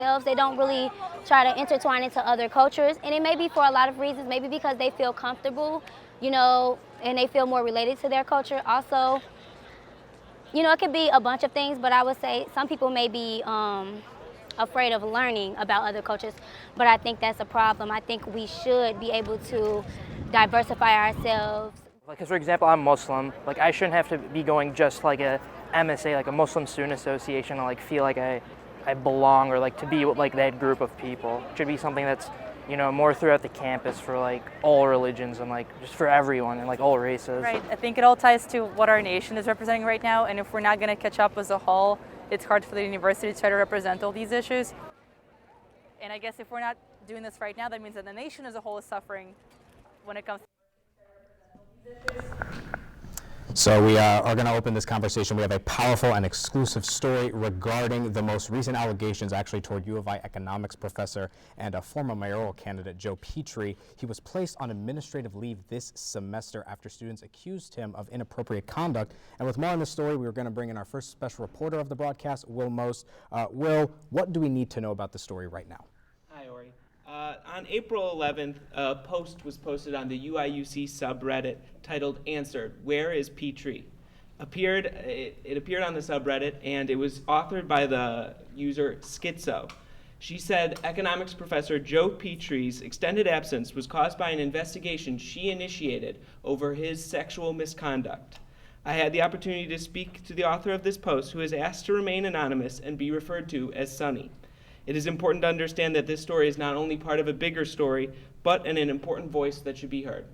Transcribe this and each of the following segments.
They don't really try to intertwine into other cultures, and it may be for a lot of reasons. Maybe because they feel comfortable, and they feel more related to their culture. Also, it could be a bunch of things, but I would say some people may be afraid of learning about other cultures, but I think that's a problem. I think we should be able to diversify ourselves. Like, 'cause for example, I'm Muslim. Like, I shouldn't have to be going just like a MSA, like a Muslim Student Association, to like feel like I belong or like to be with like that group of people. It should be something that's, more throughout the campus for like all religions and like just for everyone and like all races. Right. I think it all ties to what our nation is representing right now, and if we're not going to catch up as a whole, it's hard for the university to try to represent all these issues. And I guess if we're not doing this right now, that means that the nation as a whole is suffering when it comes to So we are going to open this conversation. We have a powerful and exclusive story regarding the most recent allegations actually toward U of I economics professor and a former mayoral candidate, Joe Petrie. He was placed on administrative leave this semester after students accused him of inappropriate conduct. And with more on this story, we are going to bring in our first special reporter of the broadcast, Will Most. Will, what do we need to know about the story right now? Hi, Ori. On April 11th, a post was posted on the UIUC subreddit titled "Answered, Where is Petrie?" It appeared on the subreddit, and it was authored by the user Schizo. She said economics professor Joe Petrie's extended absence was caused by an investigation she initiated over his sexual misconduct. I had the opportunity to speak to the author of this post, who has asked to remain anonymous and be referred to as Sunny. It is important to understand that this story is not only part of a bigger story, but an important voice that should be heard.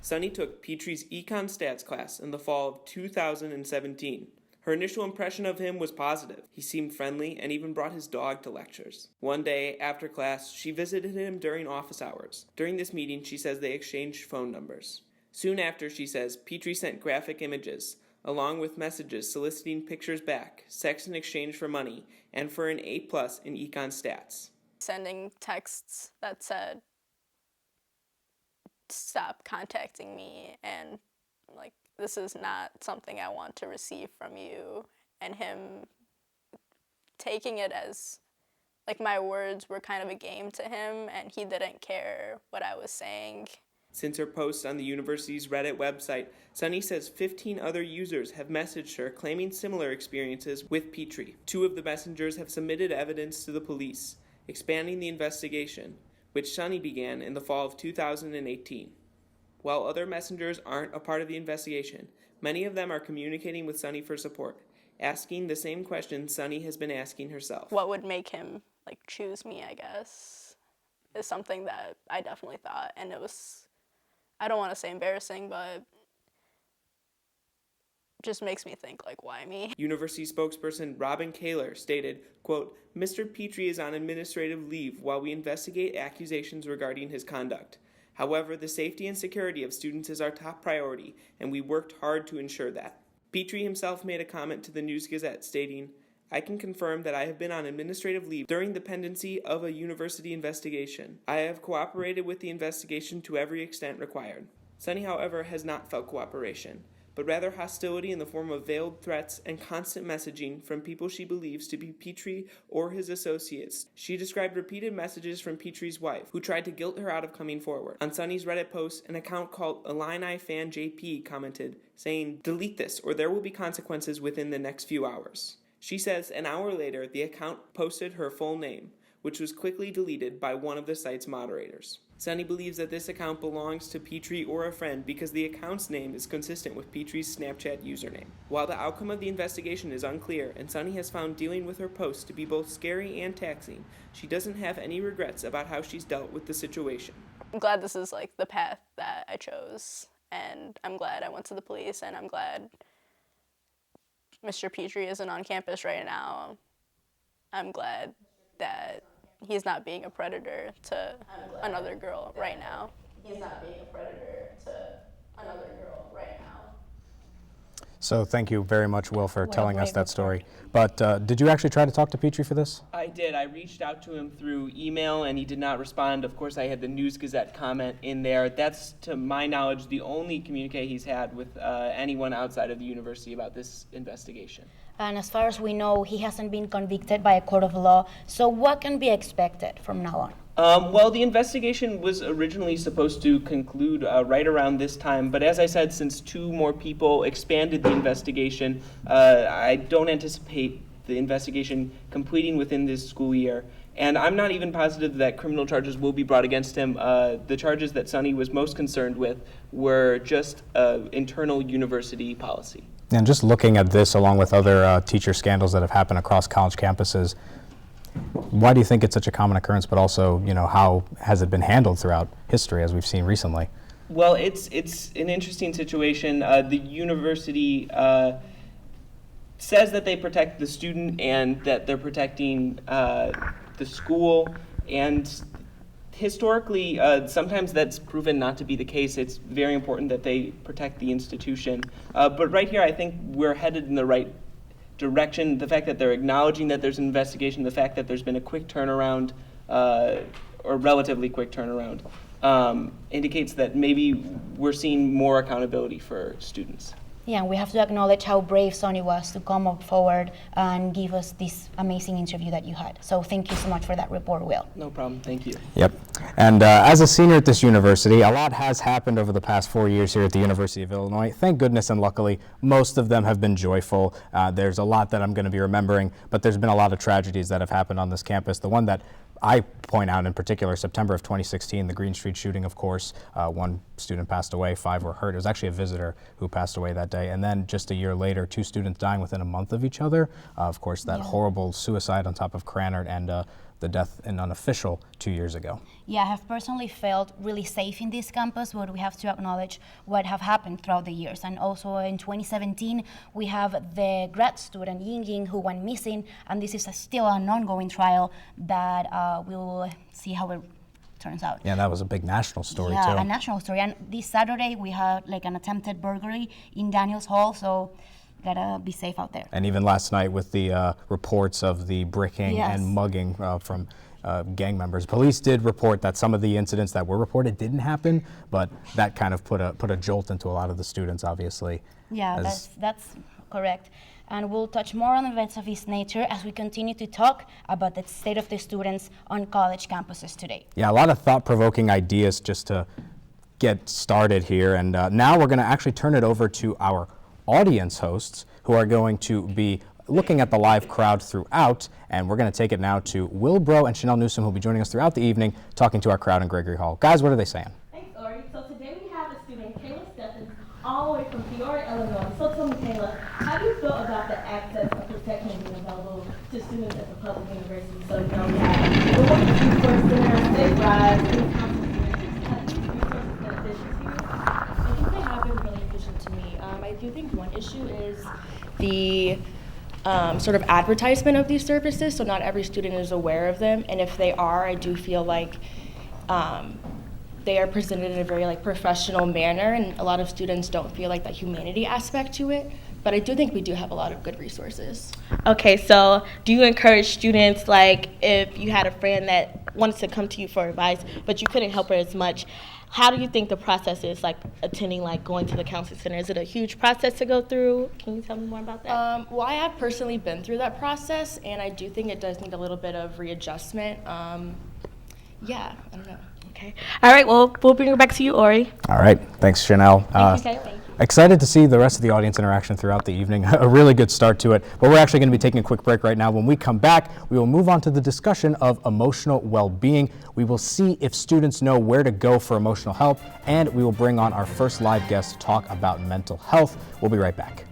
Sunny took Petrie's econ stats class in the fall of 2017. Her initial impression of him was positive. He seemed friendly and even brought his dog to lectures. One day, after class, she visited him during office hours. During this meeting, she says they exchanged phone numbers. Soon after, she says, Petrie sent graphic images, along with messages soliciting pictures back, sex in exchange for money, and for an A+ in econ stats. Sending texts that said, stop contacting me, and like, this is not something I want to receive from you, and him taking it as like my words were kind of a game to him, and he didn't care what I was saying. Since her post on the university's Reddit website, Sunny says 15 other users have messaged her claiming similar experiences with Petrie. 2 of the messengers have submitted evidence to the police, expanding the investigation, which Sunny began in the fall of 2018. While other messengers aren't a part of the investigation, many of them are communicating with Sunny for support, asking the same questions Sunny has been asking herself. What would make him choose me, I guess, is something that I definitely thought, and it was, I don't want to say embarrassing, but just makes me think, why me? University spokesperson Robin Kaler stated, quote, Mr. Petrie is on administrative leave while we investigate accusations regarding his conduct. However, the safety and security of students is our top priority, and we worked hard to ensure that. Petrie himself made a comment to the News Gazette stating, I can confirm that I have been on administrative leave during the pendency of a university investigation. I have cooperated with the investigation to every extent required. Sunny, however, has not felt cooperation, but rather hostility in the form of veiled threats and constant messaging from people she believes to be Petrie or his associates. She described repeated messages from Petrie's wife, who tried to guilt her out of coming forward. On Sunny's Reddit post, an account called Illini Fan JP commented, saying, delete this or there will be consequences within the next few hours. She says an hour later, the account posted her full name, which was quickly deleted by one of the site's moderators. Sunny believes that this account belongs to Petrie or a friend because the account's name is consistent with Petrie's Snapchat username. While the outcome of the investigation is unclear, and Sunny has found dealing with her post to be both scary and taxing, she doesn't have any regrets about how she's dealt with the situation. I'm glad this is the path that I chose, and I'm glad I went to the police, and I'm glad Mr. Petrie isn't on campus right now. I'm glad that he's not being a predator to another girl right now. He's not being a predator to another girl right now. So thank you very much, Will, for telling us that story. But did you actually try to talk to Petrie for this? I did. I reached out to him through email, and he did not respond. Of course, I had the News Gazette comment in there. That's, to my knowledge, the only communique he's had with anyone outside of the university about this investigation. And as far as we know, he hasn't been convicted by a court of law. So what can be expected from now on? Well, the investigation was originally supposed to conclude right around this time, but as I said, since 2 more people expanded the investigation, I don't anticipate the investigation completing within this school year. And I'm not even positive that criminal charges will be brought against him. The charges that Sonny was most concerned with were just internal university policy. And just looking at this along with other teacher scandals that have happened across college campuses, why do you think it's such a common occurrence, but also, how has it been handled throughout history as we've seen recently? Well, it's an interesting situation. The university says that they protect the student and that they're protecting the school, and historically, sometimes that's proven not to be the case. It's very important that they protect the institution. But right here, I think we're headed in the right direction. The fact that they're acknowledging that there's an investigation, the fact that there's been a quick turnaround, or relatively quick turnaround, indicates that maybe we're seeing more accountability for students. Yeah, and we have to acknowledge how brave Sonny was to come up forward and give us this amazing interview that you had. So thank you so much for that report, Will. No problem. Thank you. Yep. And as a senior at this university, a lot has happened over the past 4 years here at the University of Illinois. Thank goodness and luckily, most of them have been joyful. There's a lot that I'm going to be remembering, but there's been a lot of tragedies that have happened on this campus. The one that I point out in particular, September of 2016, the Green Street shooting, of course. 1 student passed away, 5 were hurt. It was actually a visitor who passed away that day. And then just a year later, 2 students dying within a month of each other. Of course, that horrible suicide on top of Cranard and the death in unofficial 2 years ago. Yeah, I have personally felt really safe in this campus, but we have to acknowledge what have happened throughout the years. And also in 2017, we have the grad student Ying Ying who went missing, and this is still an ongoing trial that we'll see how it turns out. Yeah, that was a big national story too. Yeah, a national story. And this Saturday we had like an attempted burglary in Daniels Hall, so gotta be safe out there. And even last night with the reports of the bricking and mugging from gang members. Police did report that some of the incidents that were reported didn't happen, but that kind of put a jolt into a lot of the students, obviously. Yeah, that's correct. And we'll touch more on events of this nature as we continue to talk about the state of the students on college campuses today. Yeah, a lot of thought-provoking ideas just to get started here. And now we're going to actually turn it over to our audience hosts who are going to be looking at the live crowd throughout, and we're going to take it now to Will Bro and Chanel Newsom, who will be joining us throughout the evening, talking to our crowd in Gregory Hall. Guys, what are they saying? Thanks, Ori. So today we have a student, Kayla Steffens, all the way from Peoria, Illinois. So tell me, Kayla, how do you feel about the access and protection being available to students at the public university? So, we have the Women's Resource Center, State Rise, and Council Communities. Have these resources been efficient to you? I think they have been really efficient to me. I do think one issue is the sort of advertisement of these services, so not every student is aware of them, and if they are, I do feel like they are presented in a very professional manner, and a lot of students don't feel like that humanity aspect to it, but I do think we do have a lot of good resources. Okay, so do you encourage students, if you had a friend that wanted to come to you for advice, but you couldn't help her as much, how do you think the process is, attending, going to the counseling center? Is it a huge process to go through? Can you tell me more about that? Well, I have personally been through that process, and I do think it does need a little bit of readjustment. Yeah, I don't know. Okay. All right, well, we'll bring it back to you, Ori. All right. Thanks, Chanel. Thank you. Excited to see the rest of the audience interaction throughout the evening. A really good start to it. But we're actually going to be taking a quick break right now. When we come back, we will move on to the discussion of emotional well-being. We will see if students know where to go for emotional help, and we will bring on our first live guest to talk about mental health. We'll be right back.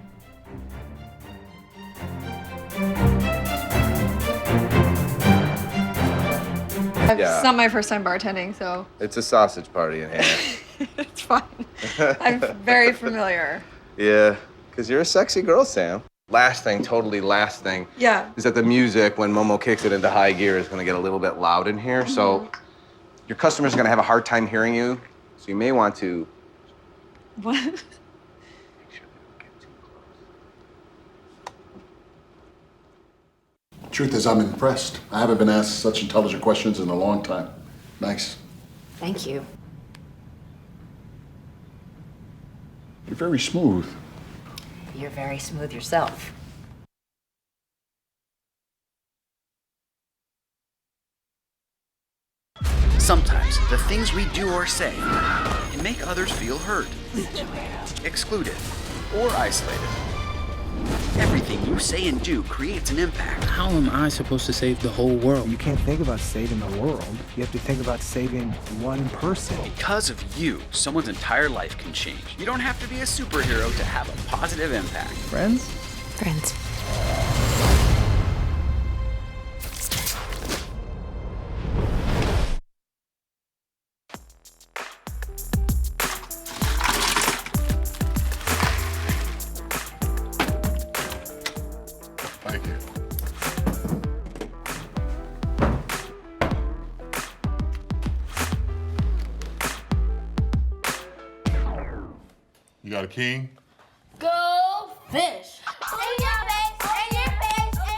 It's not my first time bartending, so. It's a sausage party in here. It's fine. I'm very familiar. Yeah, because you're a sexy girl, Sam. Last thing, Yeah. is that the music, when Momo kicks it into high gear, is going to get a little bit loud in here. So your customers are going to have a hard time hearing you. So you may want to. What? Make sure they don't get too close. Truth is, I'm impressed. I haven't been asked such intelligent questions in a long time. Nice. Thank you. You're very smooth. You're very smooth yourself. Sometimes the things we do or say can make others feel hurt, excluded, or isolated. Everything you say and do creates an impact. How am I supposed to save the whole world? You can't think about saving the world. You have to think about saving one person. Because of you, someone's entire life can change. You don't have to be a superhero to have a positive impact. Friends? Friends. Thank you. You got a king? Go fish!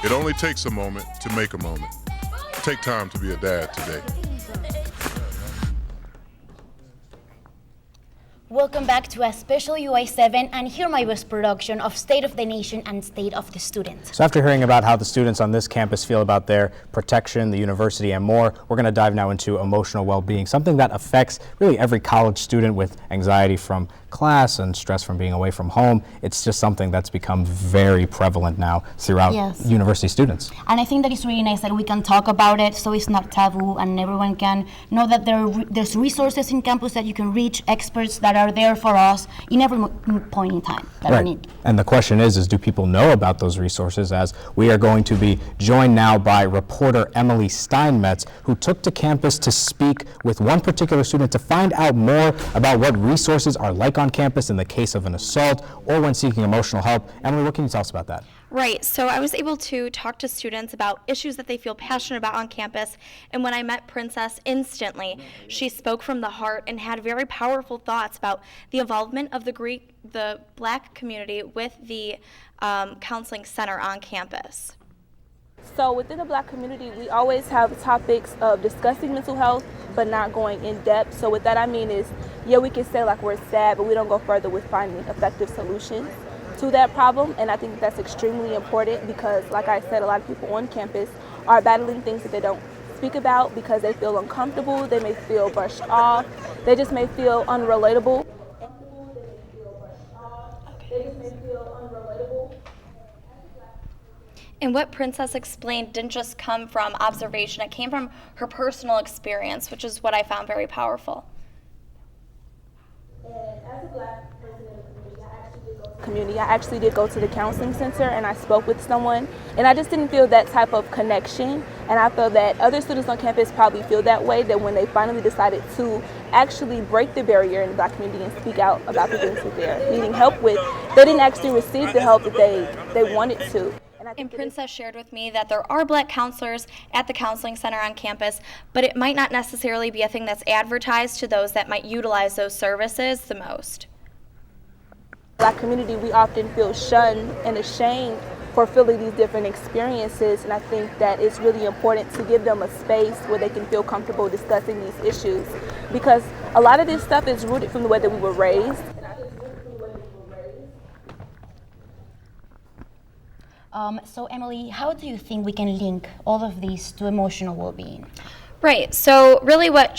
It only takes a moment to make a moment. Take time to be a dad today. Welcome back to a special UI7 and Hear My Voice production of State of the Nation and State of the Student. So after hearing about how the students on this campus feel about their protection, the university, and more, we're going to dive now into emotional well-being, something that affects really every college student with anxiety from class and stress from being away from home. It's just something that's become very prevalent now throughout university students. And I think that it's really nice that we can talk about it so it's not taboo and everyone can know that there's resources in campus that you can reach, experts that are there for us in every point in time that we need. And the question is do people know about those resources? As we are going to be joined now by reporter Emily Steinmetz, who took to campus to speak with one particular student to find out more about what resources are like on campus in the case of an assault or when seeking emotional help. Emily, what can you tell us about that? Right, so I was able to talk to students about issues that they feel passionate about on campus, and when I met Princess instantly, she spoke from the heart and had very powerful thoughts about the involvement of the Black community with the counseling center on campus. So within the Black community, we always have topics of discussing mental health, but not going in depth. So what that I mean is, yeah, we can say like we're sad, but we don't go further with finding effective solutions to that problem. And I think that's extremely important because, like I said, a lot of people on campus are battling things that they don't speak about because they feel uncomfortable, they may feel brushed off, they just may feel unrelatable. And what Princess explained didn't just come from observation, it came from her personal experience, which is what I found very powerful. And as a Black person in the community, I actually did go to the counseling center and I spoke with someone, and I just didn't feel that type of connection. And I feel that other students on campus probably feel that way, that when they finally decided to actually break the barrier in the Black community and speak out about the things that they're needing help with, they didn't actually receive the help that they wanted to. And Princess shared with me that there are Black counselors at the counseling center on campus, but it might not necessarily be a thing that's advertised to those that might utilize those services the most. Black community, we often feel shunned and ashamed for feeling these different experiences, and I think that it's really important to give them a space where they can feel comfortable discussing these issues, because a lot of this stuff is rooted from the way that we were raised. So Emily, how do you think we can link all of these to emotional well-being? Right, so really what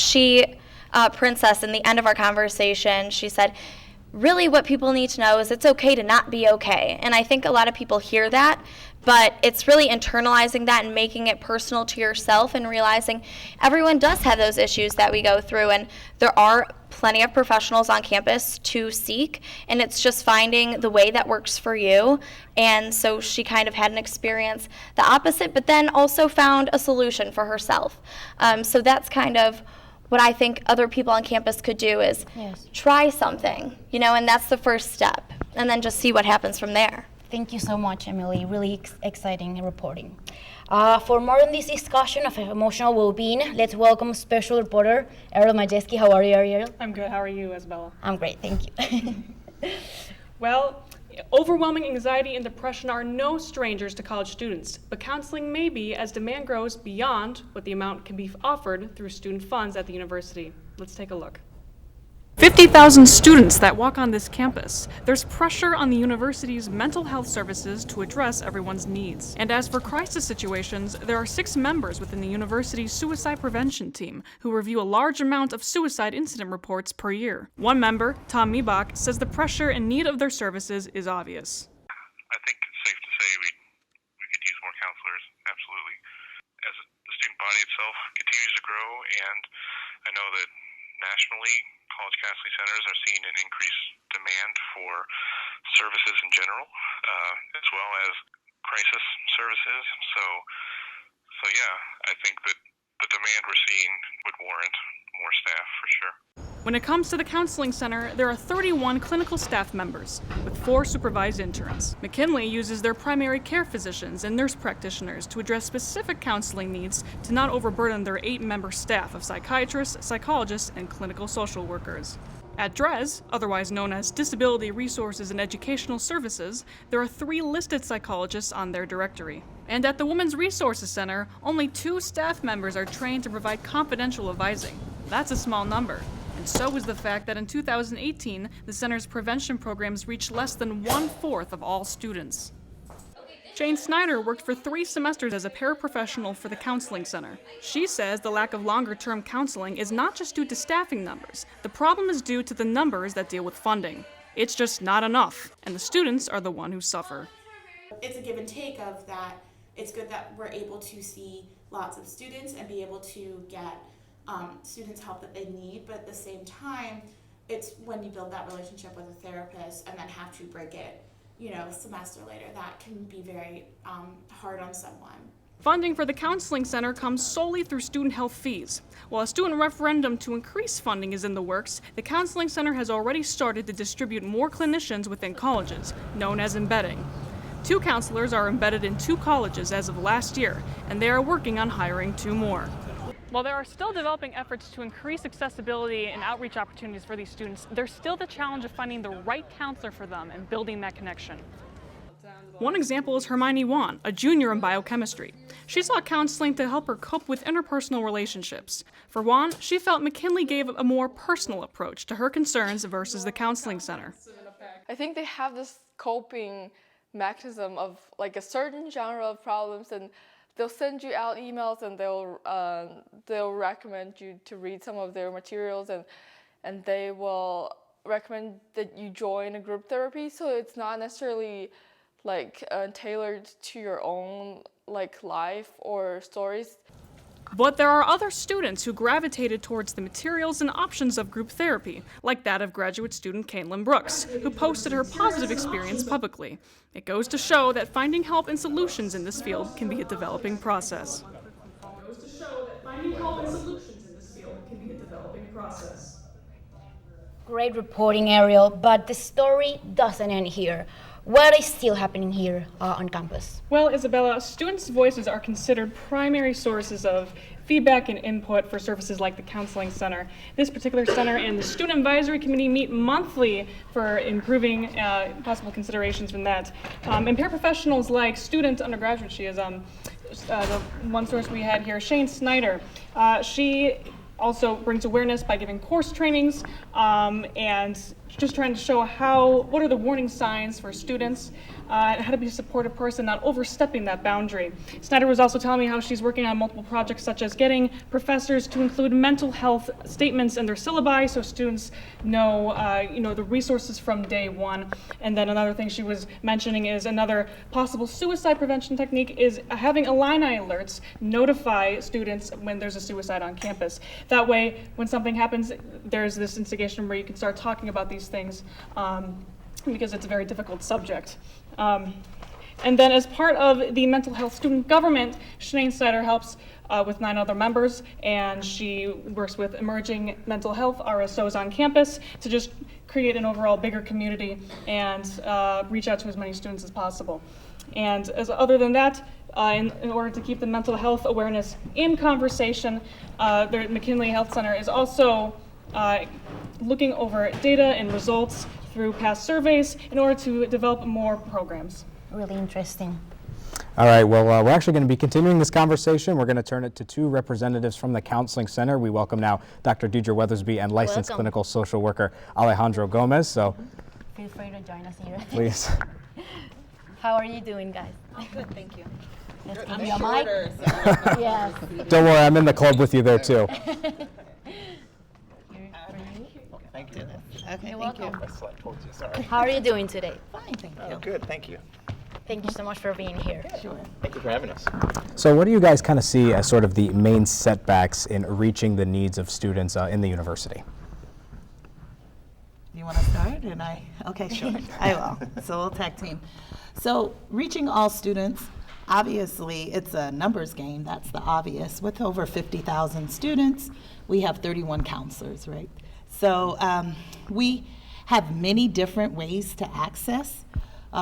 Princess, in the end of our conversation, she said, really what people need to know is it's okay to not be okay. And I think a lot of people hear that, but it's really internalizing that and making it personal to yourself and realizing everyone does have those issues that we go through, and there are plenty of professionals on campus to seek, and it's just finding the way that works for you. And so she kind of had an experience the opposite, but then also found a solution for herself. So that's kind of what I think other people on campus could do is try something, and that's the first step, and then just see what happens from there. Thank you so much, Emily. Really exciting reporting. For more on this discussion of emotional well-being, let's welcome special reporter Ariel Majeski. How are you, Ariel? I'm good. How are you, Isabella? I'm great, thank you. Well, overwhelming anxiety and depression are no strangers to college students, but counseling may be as demand grows beyond what the amount can be offered through student funds at the university. Let's take a look. 50,000 students that walk on this campus. There's pressure on the university's mental health services to address everyone's needs. And as for crisis situations, there are 6 members within the university's suicide prevention team who review a large amount of suicide incident reports per year. One member, Tom Miebach, says the pressure and need of their services is obvious. I think it's safe to say we could use more counselors, absolutely. As the student body itself continues to grow, and I know that nationally, college counseling centers are seeing an increased demand for services in general, as well as crisis services. So yeah, I think that the demand we're seeing would warrant more staff for sure. When it comes to the counseling center, there are 31 clinical staff members, with 4 supervised interns. McKinley uses their primary care physicians and nurse practitioners to address specific counseling needs to not overburden their 8-member staff of psychiatrists, psychologists, and clinical social workers. At DRES, otherwise known as Disability Resources and Educational Services, there are 3 listed psychologists on their directory. And at the Women's Resources Center, only 2 staff members are trained to provide confidential advising. That's a small number. And so is the fact that in 2018, the center's prevention programs reached less than 1/4 of all students. Jane Snyder worked for 3 semesters as a paraprofessional for the counseling center. She says the lack of longer-term counseling is not just due to staffing numbers. The problem is due to the numbers that deal with funding. It's just not enough, and the students are the one who suffer. It's a give and take of that. It's good that we're able to see lots of students and be able to get students help that they need, but at the same time, it's when you build that relationship with a therapist and then have to break it, a semester later, that can be very hard on someone. Funding for the counseling center comes solely through student health fees. While a student referendum to increase funding is in the works, the counseling center has already started to distribute more clinicians within colleges, known as embedding. 2 counselors are embedded in 2 colleges as of last year, and they are working on hiring 2 more. While there are still developing efforts to increase accessibility and outreach opportunities for these students, there's still the challenge of finding the right counselor for them and building that connection. One example is Hermione Wan, a junior in biochemistry. She sought counseling to help her cope with interpersonal relationships. For Wan, she felt McKinley gave a more personal approach to her concerns versus the counseling center. I think they have this coping mechanism of like a certain genre of problems, and they'll send you out emails and they'll recommend you to read some of their materials, and they will recommend that you join a group therapy. So it's not necessarily like tailored to your own life or stories. But there are other students who gravitated towards the materials and options of group therapy, like that of graduate student Caitlin Brooks, who posted her positive experience publicly. It goes to show that finding help and solutions in this field can be a developing process. Great reporting, Ariel, but the story doesn't end here. What is still happening here on campus? Well, Isabella, students' voices are considered primary sources of feedback and input for services like the counseling center. This particular center and the student advisory committee meet monthly for improving possible considerations from that. And paraprofessionals like student undergraduate, she is the one source we had here, Shane Snyder. She also brings awareness by giving course trainings and just trying to show what are the warning signs for students, and how to be a supportive person, not overstepping that boundary. Snyder was also telling me how she's working on multiple projects, such as getting professors to include mental health statements in their syllabi so students know, the resources from day one. And then another thing she was mentioning is another possible suicide prevention technique is having Illini alerts notify students when there's a suicide on campus. That way, when something happens, there's this instigation where you can start talking about these things because it's a very difficult subject. And then as part of the mental health student government, Shane Snyder helps with 9 other members, and she works with emerging mental health RSOs on campus to just create an overall bigger community and reach out to as many students as possible. And other than that, in order to keep the mental health awareness in conversation, the McKinley Health Center is also looking over data and results through past surveys in order to develop more programs. Really interesting. All right, well, we're actually going to be continuing this conversation. We're going to turn it to two representatives from the Counseling Center. We welcome now Dr. Deidre Weathersby and licensed clinical social worker Alejandro Gomez. So, feel free to join us here. Please. How are you doing, guys? I'm good, thank you. Let's I'm give you a shorter, mic. so- Yes. Don't worry, I'm in the club with you there too. Thank you. Okay, You're thank welcome. you. That's what I told you, sorry. How are you doing today? Fine, thank you. Oh, good, thank you. Thank you so much for being here. Sure. Thank you for having us. So what do you guys kind of see as sort of the main setbacks in reaching the needs of students in the university? You want to start? Okay, sure. I will. So we'll tag team. So reaching all students, obviously it's a numbers game. That's the obvious. With over 50,000 students, we have 31 counselors, right? So we have many different ways to access,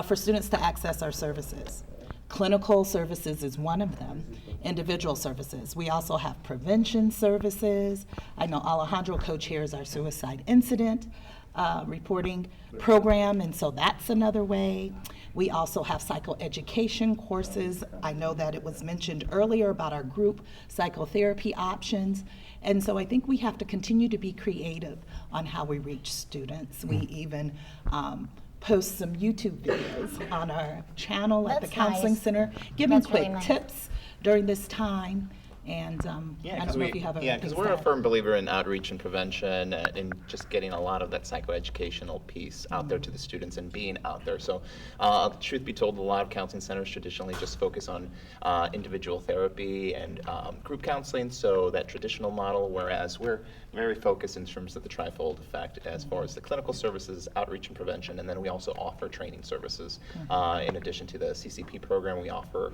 for students to access our services. Clinical services is one of them, individual services. We also have prevention services. I know Alejandro co-chairs our suicide incident reporting program, and so that's another way. We also have psychoeducation courses. I know that it was mentioned earlier about our group psychotherapy options. And so I think we have to continue to be creative on how we reach students. We even post some YouTube videos on our channel at the Counseling Center, giving quick tips during this time. And I don't know if you have a because we're a firm believer in outreach and prevention and just getting a lot of that psychoeducational piece out there to the students and being out there. So truth be told, a lot of counseling centers traditionally just focus on individual therapy and group counseling, so that traditional model, whereas we're very focused in terms of the trifold effect as far as the clinical services, outreach and prevention, and then we also offer training services. In addition to the CCP program, we offer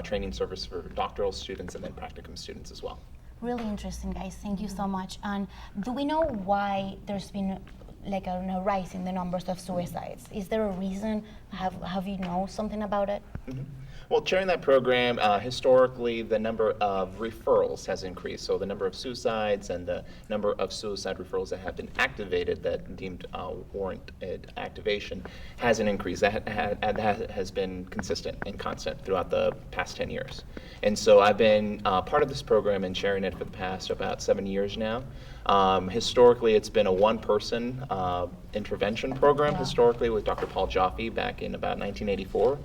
training service for doctoral students and then practicum students as well. Really interesting, guys. Thank you so much. And do we know why there's been like a rise in the numbers of suicides? Is there a reason? Have you know something about it? Mm-hmm. Well, chairing that program, historically, the number of referrals has increased. So the number of suicides and the number of suicide referrals that have been activated that deemed warranted activation hasn't increased. That has been consistent and constant throughout the past 10 years. And so I've been part of this program and chairing it for the past about 7 years now. Historically, it's been a one-person intervention program, historically, with Dr. Paul Jaffe back in about 1984.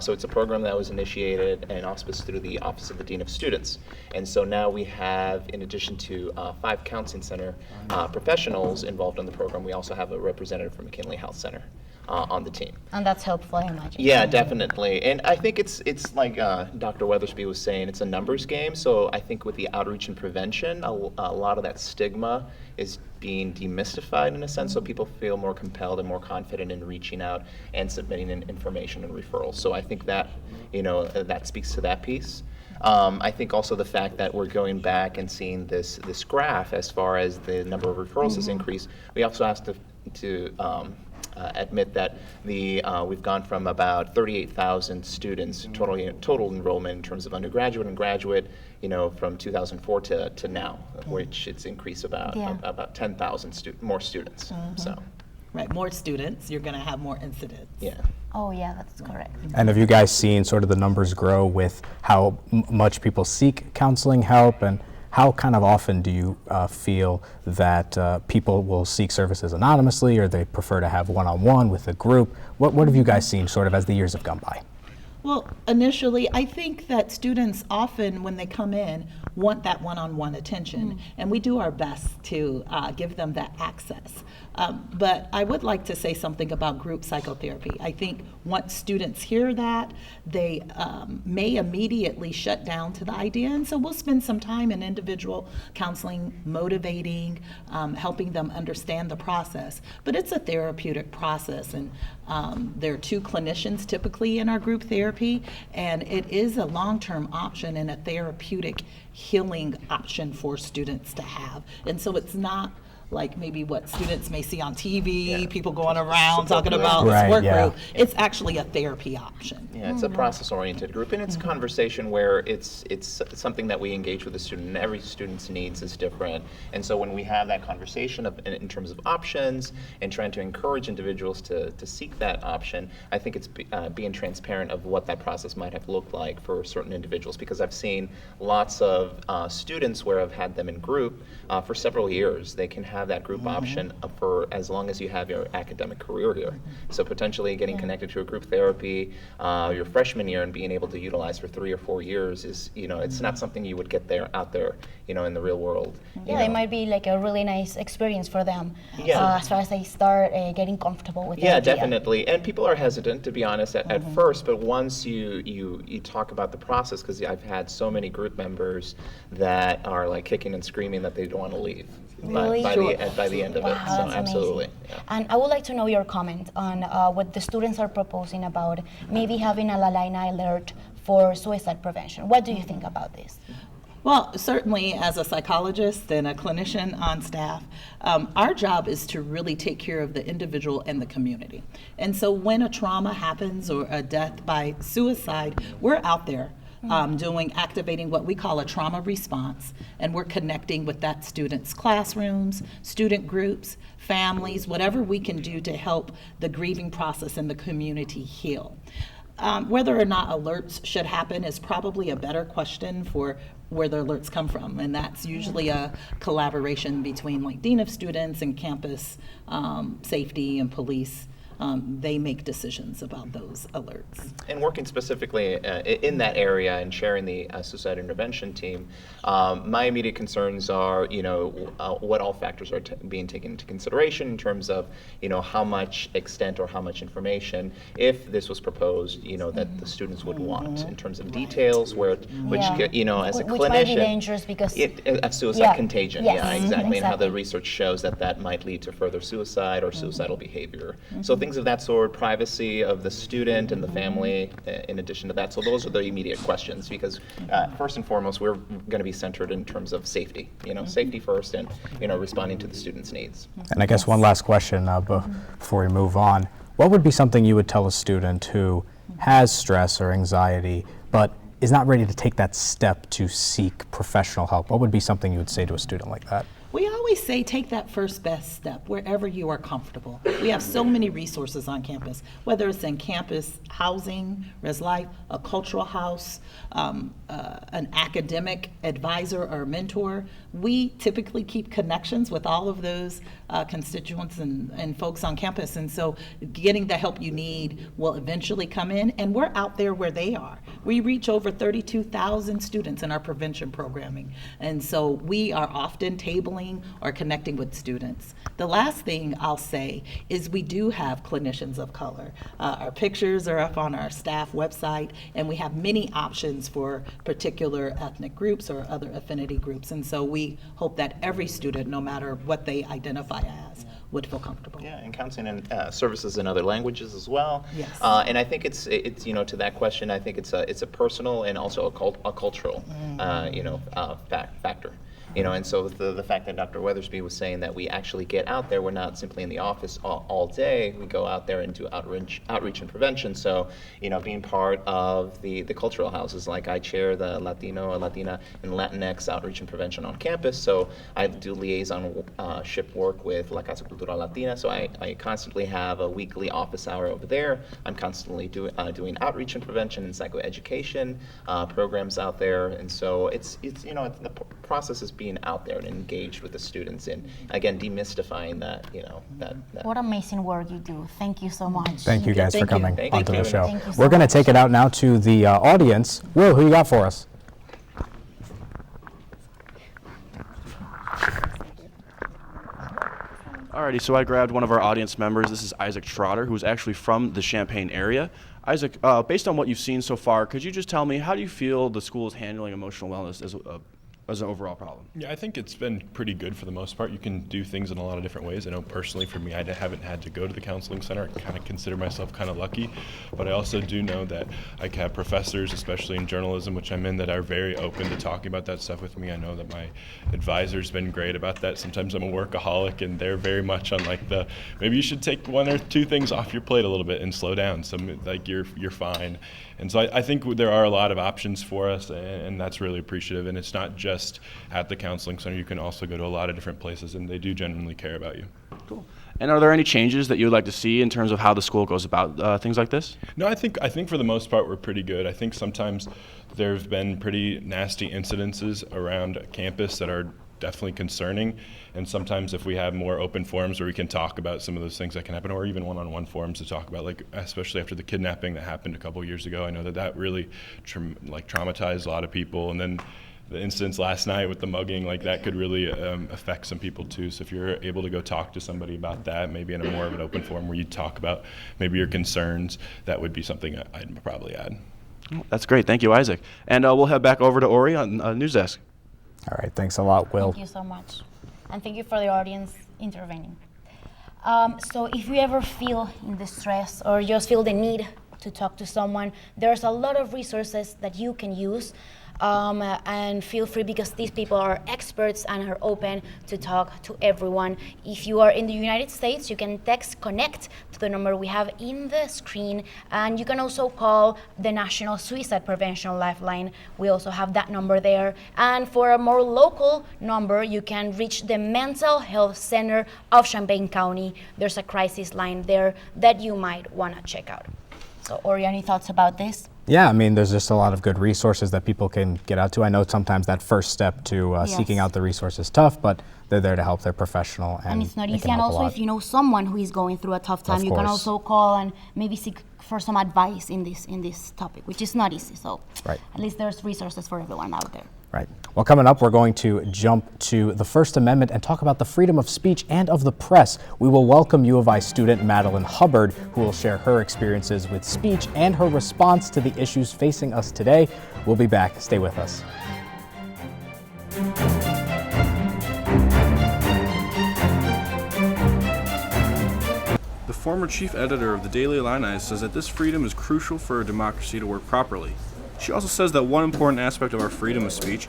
So it's a program that was initiated and auspiced through the Office of the Dean of Students. And so now we have, in addition to 5 counseling center professionals involved in the program, we also have a representative from McKinley Health Center on the team. And that's helpful, I imagine. Yeah, definitely. And I think it's like Dr. Weathersby was saying, it's a numbers game. So I think with the outreach and prevention, a lot of that stigma is being demystified in a sense, so people feel more compelled and more confident in reaching out and submitting information and referrals. So I think that, that speaks to that piece. I think also the fact that we're going back and seeing this graph as far as the number of referrals has increased. We also have to admit that we've gone from about 38,000 students total enrollment in terms of undergraduate and graduate, from 2004 to now, which it's increased about 10,000 more students. So. Right, more students, you're going to have more incidents. Yeah. Oh yeah, that's correct. And have you guys seen sort of the numbers grow with how much people seek counseling help, and how kind of often do you feel that people will seek services anonymously, or they prefer to have one-on-one with a group? What have you guys seen sort of as the years have gone by? Well, initially, I think that students often, when they come in, want that one-on-one attention, and we do our best to give them that access. But I would like to say something about group psychotherapy. I think once students hear that, they may immediately shut down to the idea, and so we'll spend some time in individual counseling, motivating, helping them understand the process. But it's a therapeutic process, and there are 2 clinicians typically in our group therapy, and it is a long-term option and a therapeutic healing option for students to have. And so it's not like maybe what students may see on TV, people going around talking about Right, support yeah. group. It's actually a therapy option. Yeah, it's a process-oriented group, and it's a conversation where it's something that we engage with the student, and every student's needs is different. And so when we have that conversation in terms of options and trying to encourage individuals to seek that option, I think it's being transparent of what that process might have looked like for certain individuals, because I've seen lots of students where I've had them in group for several years. They can have that group option for as long as you have your academic career here. So potentially getting connected to a group therapy your freshman year and being able to utilize for 3 or 4 years is, it's not something you would get out there, in the real world. Yeah, it might be like a really nice experience for them Yeah. as far as they start getting comfortable with the Yeah, idea. definitely. And people are hesitant, to be honest, at first, but once you talk about the process, because I've had so many group members that are like kicking and screaming that they don't want to leave Really? by the end of it. Wow, So that's absolutely. amazing. And I would like to know your comment on what the students are proposing about maybe having a La Laina alert for suicide prevention. What do you think about this? Well, certainly as a psychologist and a clinician on staff, our job is to really take care of the individual and the community. And so when a trauma happens or a death by suicide, we're out there activating what we call a trauma response, and we're connecting with that student's classrooms, student groups, families, whatever we can do to help the grieving process and the community heal. Whether or not alerts should happen is probably a better question for where the alerts come from, and that's usually a collaboration between like dean of students and campus safety and police. They make decisions about those alerts. And working specifically in that area and sharing the suicide intervention team, my immediate concerns are, what all factors are being taken into consideration in terms of, how much extent or how much information, if this was proposed, that the students would want in terms of details, as a clinician, which might be dangerous because of suicide contagion. Yes, Yeah, exactly, and how the exactly. research shows that might lead to further suicide or suicidal behavior. So things of that sort, privacy of the student and the family, in addition to that. So those are the immediate questions, because first and foremost, we're going to be centered in terms of safety. Safety first, and responding to the students' needs. And I guess one last question before we move on. What would be something you would tell a student who has stress or anxiety, but is not ready to take that step to seek professional help? What would be something you would say to a student like that? We always say take that first best step wherever you are comfortable. We have so many resources on campus, whether it's in campus housing, Res Life, a cultural house, an academic advisor or mentor. We typically keep connections with all of those constituents and folks on campus, and so getting the help you need will eventually come in, and we're out there where they are. We reach over 32,000 students in our prevention programming, and so we are often tabling or connecting with students. The last thing I'll say is we do have clinicians of color. Our pictures are up on our staff website, and we have many options for particular ethnic groups or other affinity groups, and so we hope that every student, no matter what they identify as, would feel comfortable. Yeah, and counseling and services in other languages as well. Yes. And I think it's to that question, I think it's a personal and also a cultural factor. And so the fact that Dr. Weathersby was saying that we actually get out there, we're not simply in the office all day, we go out there and do outreach and prevention. So, being part of the cultural houses, like I chair the Latino, Latina, and Latinx outreach and prevention on campus. So I do liaison-ship work with La Casa Cultural Latina. So I constantly have a weekly office hour over there. I'm constantly doing outreach and prevention and psychoeducation programs out there. And so it's the process is being out there and engaged with the students, and again demystifying that What amazing work you do. Thank you so much. Thank you guys for coming onto the show. Thank you so We're going to much. take it out now to the audience. Will, who you got for us? Alrighty, so I grabbed one of our audience members. This is Isaac Trotter, who's actually from the Champaign area. Isaac, based on what you've seen so far, could you just tell me, how do you feel the school is handling emotional wellness as as an overall problem? Yeah, I think it's been pretty good for the most part. You can do things in a lot of different ways. I know personally for me, I haven't had to go to the counseling center. I kind of consider myself kind of lucky, but I also do know that I have professors, especially in journalism, which I'm in, that are very open to talking about that stuff with me. I know that my advisor's been great about that. Sometimes I'm a workaholic, and they're very much on like the, maybe you should take one or two things off your plate a little bit and slow down. So like you're fine. And so I think there are a lot of options for us, and that's really appreciative. And it's not just at the counseling center. You can also go to a lot of different places, and they do genuinely care about you. Cool. And are there any changes that you would like to see in terms of how the school goes about things like this? No, I think for the most part we're pretty good. I think sometimes there's been pretty nasty incidences around campus that are definitely concerning, and sometimes if we have more open forums where we can talk about some of those things that can happen, or even one-on-one forums to talk about, like especially after the kidnapping that happened a couple years ago, I know that really traumatized a lot of people, and then the incidents last night with the mugging, like that could really affect some people too. So if you're able to go talk to somebody about that, maybe in a more of an open forum where you talk about maybe your concerns, that would be something I'd probably add. That's great. Thank you, Isaac. And we'll head back over to Ori on News Desk. All right, thanks a lot, Will. Thank you so much. And thank you for the audience intervening. So if you ever feel in distress or just feel the need to talk to someone, there's a lot of resources that you can use. And feel free, because these people are experts and are open to talk to everyone. If you are in the United States, you can text CONNECT to the number we have in the screen, and you can also call the National Suicide Prevention Lifeline. We also have that number there. And for a more local number, you can reach the Mental Health Center of Champaign County. There's a crisis line there that you might want to check out. So, Ori, any thoughts about this? Yeah, I mean, there's just a lot of good resources that people can get out to. I know sometimes that first step to seeking out the resource is tough, but they're there to help. They're professional. And it's not easy. And also, if you know someone who is going through a tough time, you can also call and maybe seek for some advice in this topic, which is not easy. So at least there's resources for everyone out there. Right. Well, coming up, we're going to jump to the First Amendment and talk about the freedom of speech and of the press. We will welcome U of I student Madeline Hubbard, who will share her experiences with speech and her response to the issues facing us today. We'll be back. Stay with us. The former chief editor of the Daily Illini says that this freedom is crucial for a democracy to work properly. She also says that one important aspect of our freedom of speech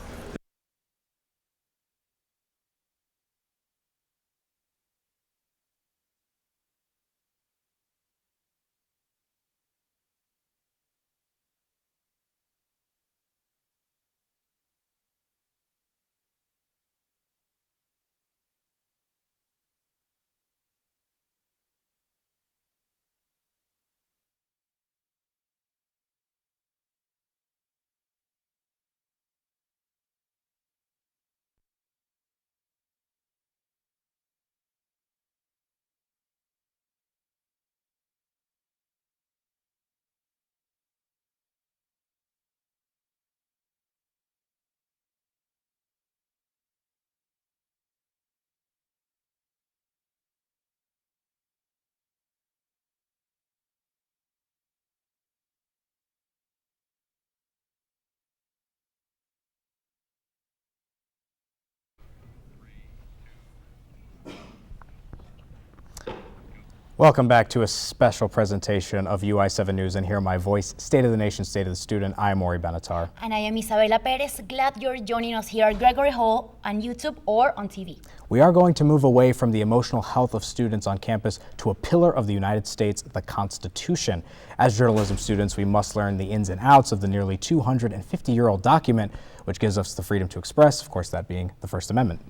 Welcome back to a special presentation of UI7 News, and hear my voice, State of the Nation, State of the Student. I am Ori Benatar. And I am Isabela Perez. Glad you're joining us here at Gregory Hall on YouTube or on TV. We are going to move away from the emotional health of students on campus to a pillar of the United States, the Constitution. As journalism students, we must learn the ins and outs of the nearly 250-year-old document, which gives us the freedom to express, of course, that being the First Amendment.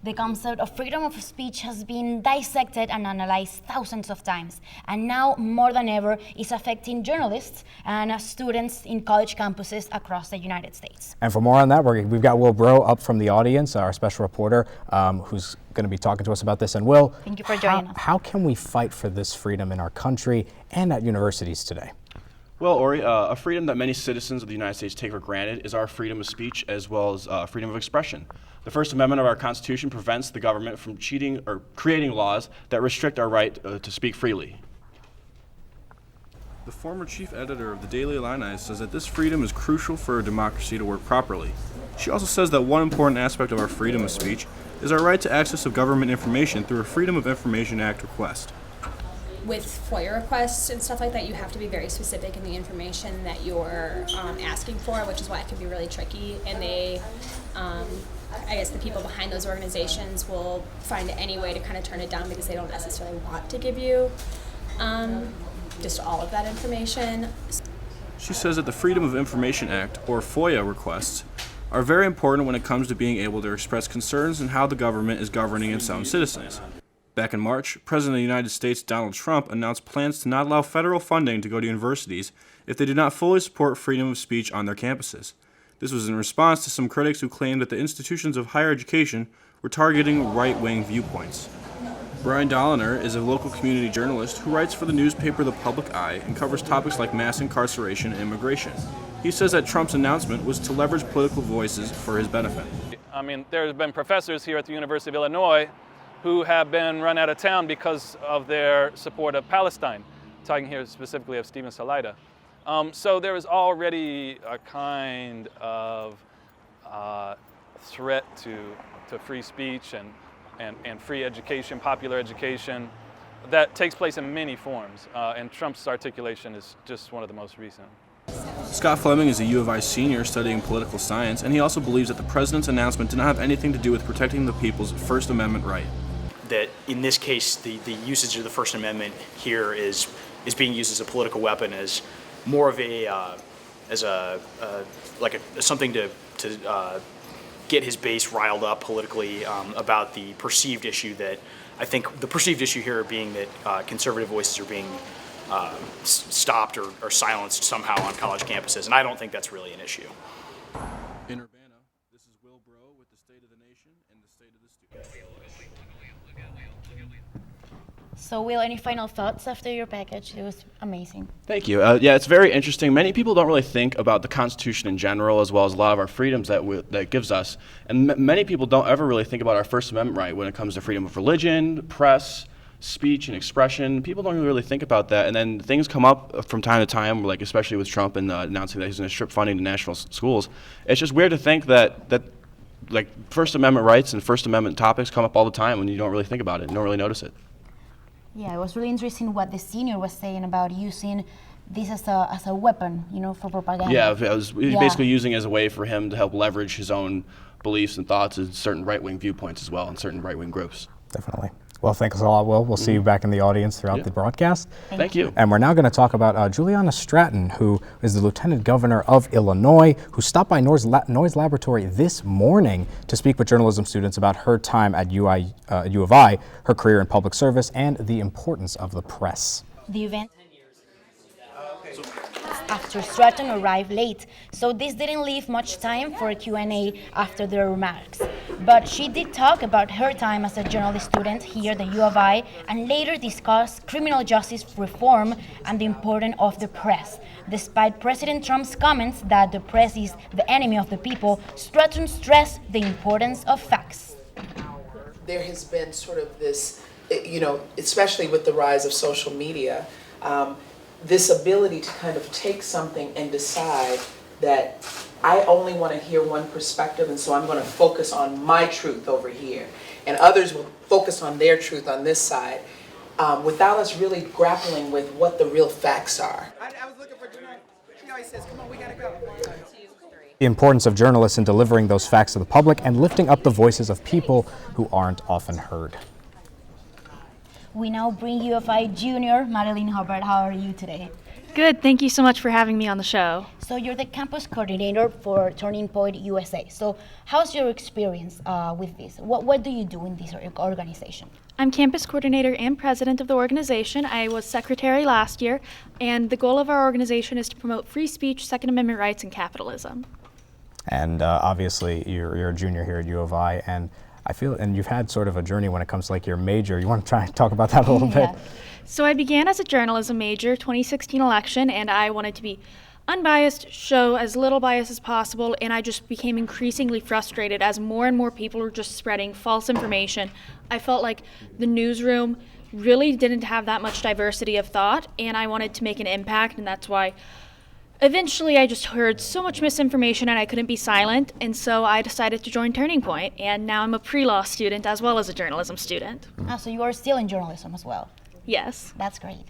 The concept of freedom of speech has been dissected and analyzed thousands of times, and now more than ever is affecting journalists and students in college campuses across the United States. And for more on that, we've got Will Bro up from the audience, our special reporter, who's going to be talking to us about this. And Will, thank you for joining us. How can we fight for this freedom in our country and at universities today? Well, Ori, a freedom that many citizens of the United States take for granted is our freedom of speech as well as freedom of expression. The First Amendment of our Constitution prevents the government from cheating or creating laws that restrict our right to speak freely. The former chief editor of the Daily Illini says that this freedom is crucial for a democracy to work properly. She also says that one important aspect of our freedom of speech is our right to access of government information through a Freedom of Information Act request. With FOIA requests and stuff like that, you have to be very specific in the information that you're asking for, which is why it can be really tricky. And they, I guess the people behind those organizations will find any way to kind of turn it down because they don't necessarily want to give you just all of that information. She says that the Freedom of Information Act, or FOIA requests, are very important when it comes to being able to express concerns in how the government is governing its own citizens. Back in March, President of the United States Donald Trump announced plans to not allow federal funding to go to universities if they did not fully support freedom of speech on their campuses. This was in response to some critics who claimed that the institutions of higher education were targeting right-wing viewpoints. Brian Dolliner is a local community journalist who writes for the newspaper The Public Eye and covers topics like mass incarceration and immigration. He says that Trump's announcement was to leverage political voices for his benefit. I mean, there's been professors here at the University of Illinois who have been run out of town because of their support of Palestine, talking here specifically of Stephen Salida. So there is already a kind of threat to free speech and free education, popular education, that takes place in many forms, and Trump's articulation is just one of the most recent. Scott Fleming is a U of I senior studying political science, and he also believes that the president's announcement did not have anything to do with protecting the people's First Amendment right. That in this case, the usage of the First Amendment here is being used as a political weapon, as more of something to get his base riled up politically about the perceived issue that I think the perceived issue here being that conservative voices are being stopped or silenced somehow on college campuses, and I don't think that's really an issue. In Urbana, this is Will Bro with the State of the Nation and the State of the Student. So, Will, any final thoughts after your package? It was amazing. Thank you. Yeah, it's very interesting. Many people don't really think about the Constitution in general, as well as a lot of our freedoms that it gives us. And many people don't ever really think about our First Amendment right when it comes to freedom of religion, press, speech, and expression. People don't really think about that. And then things come up from time to time, like especially with Trump and announcing that he's going to strip funding to national schools. It's just weird to think that like First Amendment rights and First Amendment topics come up all the time when you don't really think about it and don't really notice it. Yeah, it was really interesting what the senior was saying about using this as a weapon, for propaganda. Yeah, he was basically using it as a way for him to help leverage his own beliefs and thoughts and certain right-wing viewpoints as well, and certain right-wing groups. Definitely. Well, thanks a lot, Will. We'll see you back in the audience throughout the broadcast. Thank you. And we're now going to talk about Juliana Stratton, who is the Lieutenant Governor of Illinois, who stopped by Noise Laboratory this morning to speak with journalism students about her time at U of I, her career in public service, and the importance of the press. The event after Stratton arrived late, so this didn't leave much time for a Q&A after their remarks. But she did talk about her time as a journalism student here at the U of I, and later discussed criminal justice reform and the importance of the press. Despite President Trump's comments that the press is the enemy of the people, Stratton stressed the importance of facts. There has been sort of this, especially with the rise of social media, this ability to kind of take something and decide that I only want to hear one perspective, and so I'm going to focus on my truth over here, and others will focus on their truth on this side, without us really grappling with what the real facts are. I was looking for Jeanette. She always says, come on, we got to go. 1, 2, 3. The importance of journalists in delivering those facts to the public and lifting up the voices of people who aren't often heard. We now bring U of I Junior, Madeline Hubbard. How are you today? Good, thank you so much for having me on the show. So you're the campus coordinator for Turning Point USA. So how's your experience with this? What do you do in this organization? I'm campus coordinator and president of the organization. I was secretary last year, and the goal of our organization is to promote free speech, Second Amendment rights, and capitalism. And obviously you're a junior here at U of I, and I feel, and you've had sort of a journey when it comes to like your major. You want to try and talk about that a little bit? So I began as a journalism major, 2016 election, and I wanted to be unbiased, show as little bias as possible, and I just became increasingly frustrated as more and more people were just spreading false information. I felt like the newsroom really didn't have that much diversity of thought, and I wanted to make an impact, and that's why eventually I just heard so much misinformation and I couldn't be silent, and so I decided to join Turning Point, and now I'm a pre-law student as well as a journalism student. So you are still in journalism as well? Yes. That's great.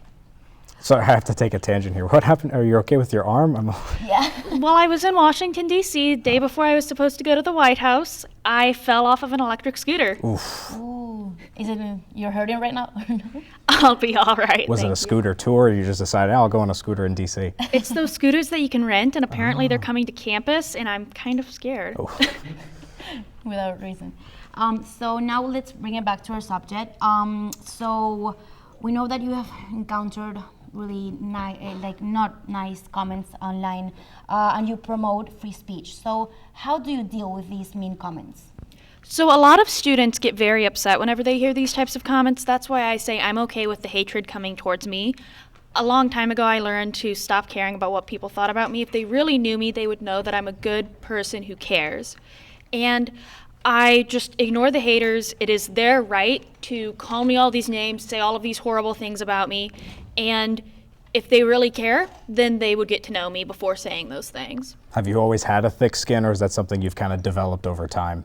So I have to take a tangent here. What happened? Are you okay with your arm? Yeah. Well, I was in Washington, D.C. the day before I was supposed to go to the White House. I fell off of an electric scooter. Oof. Ooh. Is it, you're hurting right now? I'll be all right. Was it a scooter tour, or you just decided, I'll go on a scooter in D.C.? It's those scooters that you can rent, and apparently they're coming to campus, and I'm kind of scared. Oh. Without reason. So now let's bring it back to our subject. So we know that you have encountered really not nice comments online, and you promote free speech. So how do you deal with these mean comments? So a lot of students get very upset whenever they hear these types of comments. That's why I say I'm okay with the hatred coming towards me. A long time ago, I learned to stop caring about what people thought about me. If they really knew me, they would know that I'm a good person who cares. And I just ignore the haters. It is their right to call me all these names, say all of these horrible things about me, and if they really care, then they would get to know me before saying those things. Have you always had a thick skin, or is that something you've kind of developed over time?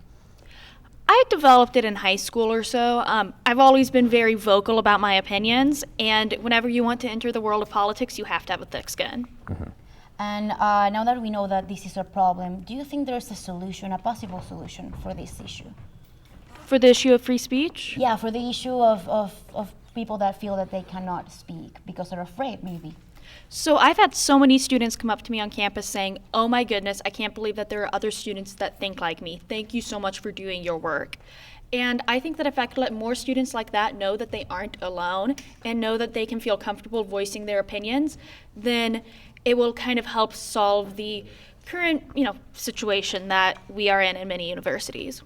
I developed it in high school or so. I've always been very vocal about my opinions, and whenever you want to enter the world of politics, you have to have a thick skin. Mm-hmm. And now that we know that this is a problem, do you think there's a solution, a possible solution for this issue? For the issue of free speech? Yeah, for the issue of people that feel that they cannot speak because they're afraid, maybe. So I've had so many students come up to me on campus saying, oh my goodness, I can't believe that there are other students that think like me. Thank you so much for doing your work. And I think that if I could let more students like that know that they aren't alone and know that they can feel comfortable voicing their opinions, then it will kind of help solve the current, situation that we are in many universities.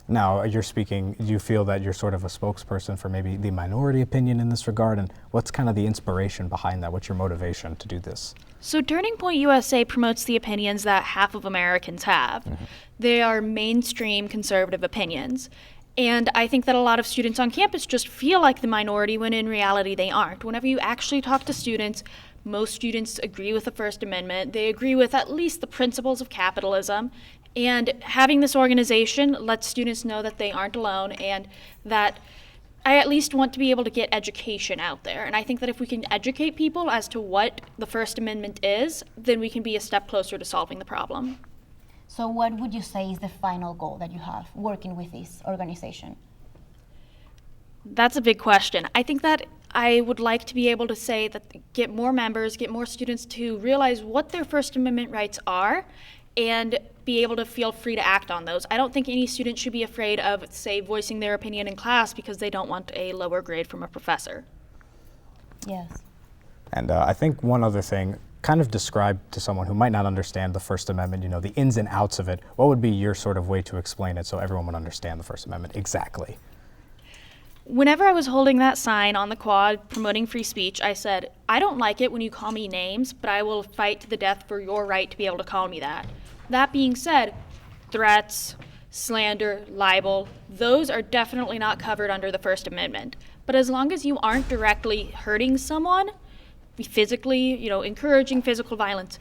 Now, you're speaking, do you feel that you're sort of a spokesperson for maybe the minority opinion in this regard? And what's kind of the inspiration behind that? What's your motivation to do this? So Turning Point USA promotes the opinions that half of Americans have. Mm-hmm. They are mainstream conservative opinions. And I think that a lot of students on campus just feel like the minority when in reality they aren't. Whenever you actually talk to students, most students agree with the First Amendment. They agree with at least the principles of capitalism. And having this organization lets students know that they aren't alone and that I at least want to be able to get education out there. And I think that if we can educate people as to what the First Amendment is, then we can be a step closer to solving the problem. So what would you say is the final goal that you have working with this organization? That's a big question. I think that I would like to be able to say that get more members, get more students to realize what their First Amendment rights are and be able to feel free to act on those. I don't think any student should be afraid of, say, voicing their opinion in class because they don't want a lower grade from a professor. Yes. And I think one other thing, kind of describe to someone who might not understand the First Amendment, the ins and outs of it, what would be your sort of way to explain it so everyone would understand the First Amendment exactly? Whenever I was holding that sign on the quad promoting free speech, I said, I don't like it when you call me names, but I will fight to the death for your right to be able to call me that. That being said, threats, slander, libel, those are definitely not covered under the First Amendment. But as long as you aren't directly hurting someone, physically, encouraging physical violence,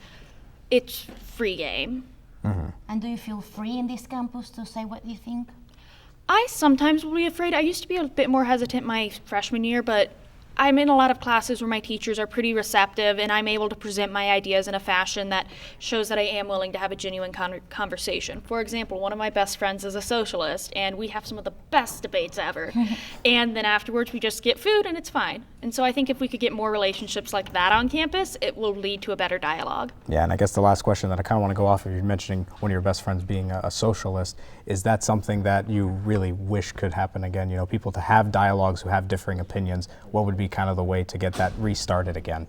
it's free game. Mm-hmm. And do you feel free in this campus to say what you think? I sometimes will be afraid. I used to be a bit more hesitant my freshman year, but I'm in a lot of classes where my teachers are pretty receptive and I'm able to present my ideas in a fashion that shows that I am willing to have a genuine conversation. For example, one of my best friends is a socialist and we have some of the best debates ever. And then afterwards we just get food and it's fine. And so I think if we could get more relationships like that on campus, it will lead to a better dialogue. Yeah, and I guess the last question that I kind of want to go off of, you're mentioning one of your best friends being a socialist. Is that something that you really wish could happen again? People to have dialogues who have differing opinions. What would be kind of the way to get that restarted again?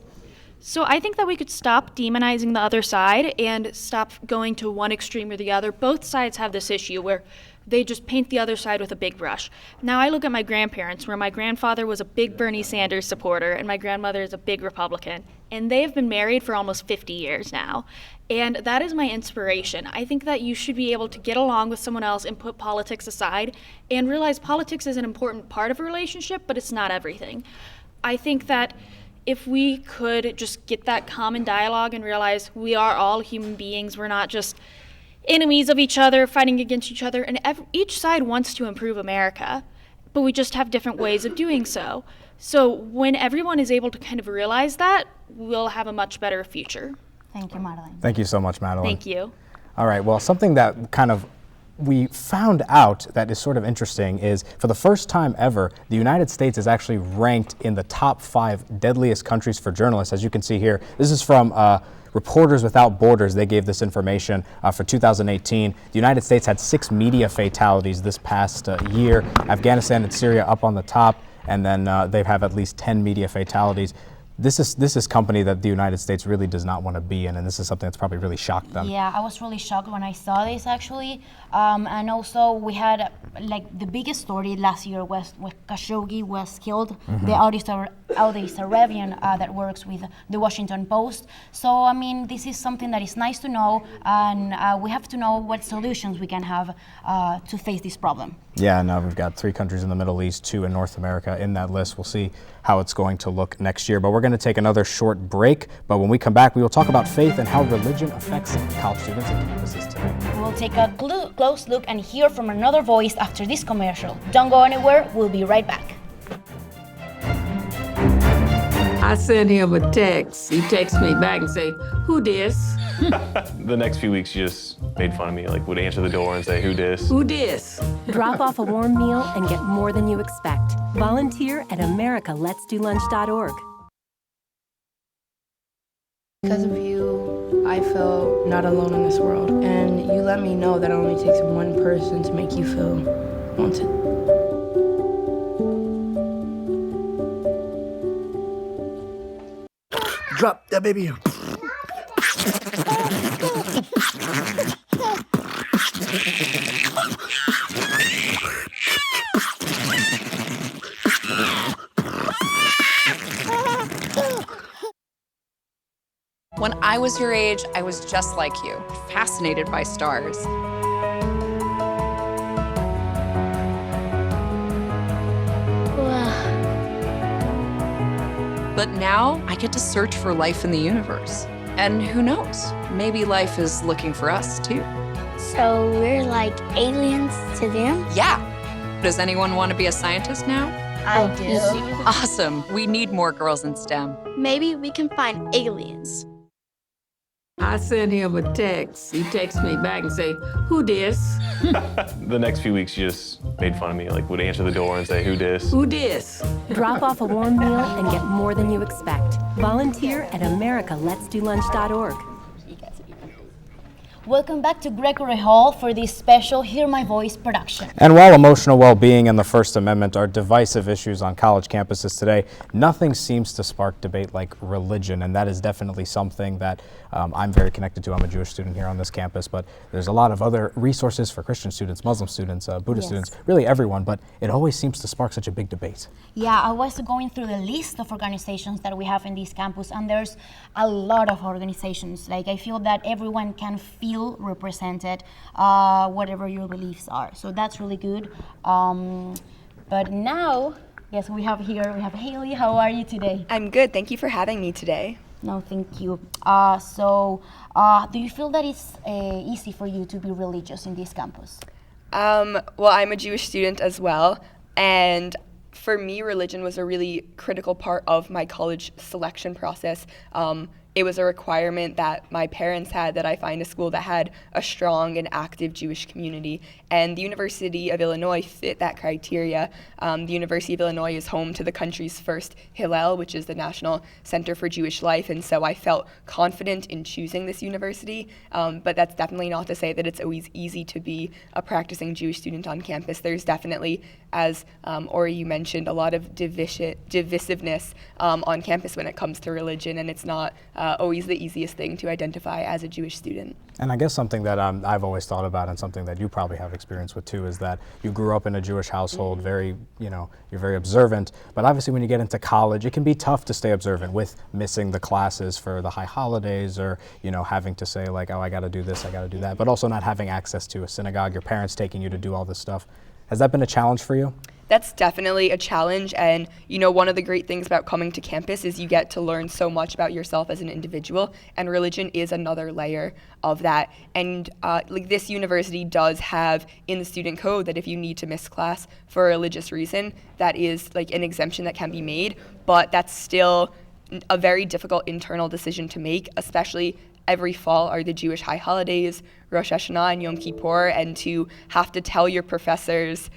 So I think that we could stop demonizing the other side and stop going to one extreme or the other. Both sides have this issue where they just paint the other side with a big brush. Now I look at my grandparents, where my grandfather was a big Bernie Sanders supporter and my grandmother is a big Republican, and they've been married for almost 50 years now. And that is my inspiration. I think that you should be able to get along with someone else and put politics aside and realize politics is an important part of a relationship, but it's not everything. I think that if we could just get that common dialogue and realize we are all human beings, we're not just enemies of each other, fighting against each other, and each side wants to improve America, but we just have different ways of doing so. So when everyone is able to kind of realize that, we'll have a much better future. Thank you, Madeline. Thank you so much, Madeline. Thank you. All right, well, something that kind of we found out that is sort of interesting is for the first time ever, the United States is actually ranked in the top 5 deadliest countries for journalists. As you can see here, this is from Reporters Without Borders. They gave this information for 2018. The United States had 6 media fatalities this past year. Afghanistan and Syria up on the top, and then they have at least 10 media fatalities. This is company that the United States really does not want to be in, and this is something that's probably really shocked them. Yeah, I was really shocked when I saw this actually, and also we had like the biggest story last year was when Khashoggi was killed, the Saudi Arabian that works with the Washington Post. So I mean, this is something that is nice to know, and we have to know what solutions we can have to face this problem. Yeah, no, we've got 3 countries in the Middle East, 2 in North America in that list. We'll see how it's going to look next year. But we're going to take another short break. But when we come back, we will talk about faith and how religion affects college students and campuses today. We'll take a close look and hear from another voice after this commercial. Don't go anywhere. We'll be right back. I sent him a text. He texts me back and say, "Who dis?" The next few weeks, you just made fun of me, like would answer the door and say, "Who dis?" Who dis? Drop off a warm meal and get more than you expect. Volunteer at americaletsdolunch.org. Because of you, I feel not alone in this world. And you let me know that it only takes one person to make you feel wanted. Drop that baby. When I was your age, I was just like you, fascinated by stars. But now I get to search for life in the universe. And who knows, maybe life is looking for us too. So we're like aliens to them? Yeah. Does anyone want to be a scientist now? I do. Awesome. We need more girls in STEM. Maybe we can find aliens. I sent him a text. He texts me back and say, "Who dis?" The next few weeks, you just made fun of me, like would answer the door and say, "Who dis?" Who dis? Drop off a warm meal and get more than you expect. Volunteer at americaletsdolunch.org. Welcome back to Gregory Hall for this special Hear My Voice production. And while emotional well-being and the First Amendment are divisive issues on college campuses today, nothing seems to spark debate like religion, and that is definitely something that I'm very connected to. I'm a Jewish student here on this campus, but there's a lot of other resources for Christian students, Muslim students, Buddhist students, really everyone, but it always seems to spark such a big debate. Yeah, I was going through the list of organizations that we have in this campus, and there's a lot of organizations. Like, I feel that everyone can feel represented, whatever your beliefs are. So that's really good. But now, yes, we have Haley. How are you today? I'm good. Thank you for having me today. No, thank you. Do you feel that it's easy for you to be religious in this campus? Well, I'm a Jewish student as well, and for me, religion was a really critical part of my college selection process. It was a requirement that my parents had that I find a school that had a strong and active Jewish community. And the University of Illinois fit that criteria. The University of Illinois is home to the country's first Hillel, which is the National Center for Jewish Life. And so I felt confident in choosing this university. But that's definitely not to say that it's always easy to be a practicing Jewish student on campus. There's definitely, as Ori, you mentioned, a lot of divisiveness on campus when it comes to religion. And it's not always the easiest thing to identify as a Jewish student. And I guess something that I've always thought about, and something that you probably have experience with too, is that you grew up in a Jewish household, very, you're very observant, but obviously when you get into college, it can be tough to stay observant with missing the classes for the high holidays, or, having to say like, oh, I gotta do this, I gotta do that, but also not having access to a synagogue, your parents taking you to do all this stuff. Has that been a challenge for you? That's definitely a challenge, and one of the great things about coming to campus is you get to learn so much about yourself as an individual, and religion is another layer of that. And this university does have in the student code that if you need to miss class for a religious reason, that is like an exemption that can be made, but that's still a very difficult internal decision to make, especially every fall are the Jewish high holidays, Rosh Hashanah and Yom Kippur, and to have to tell your professors,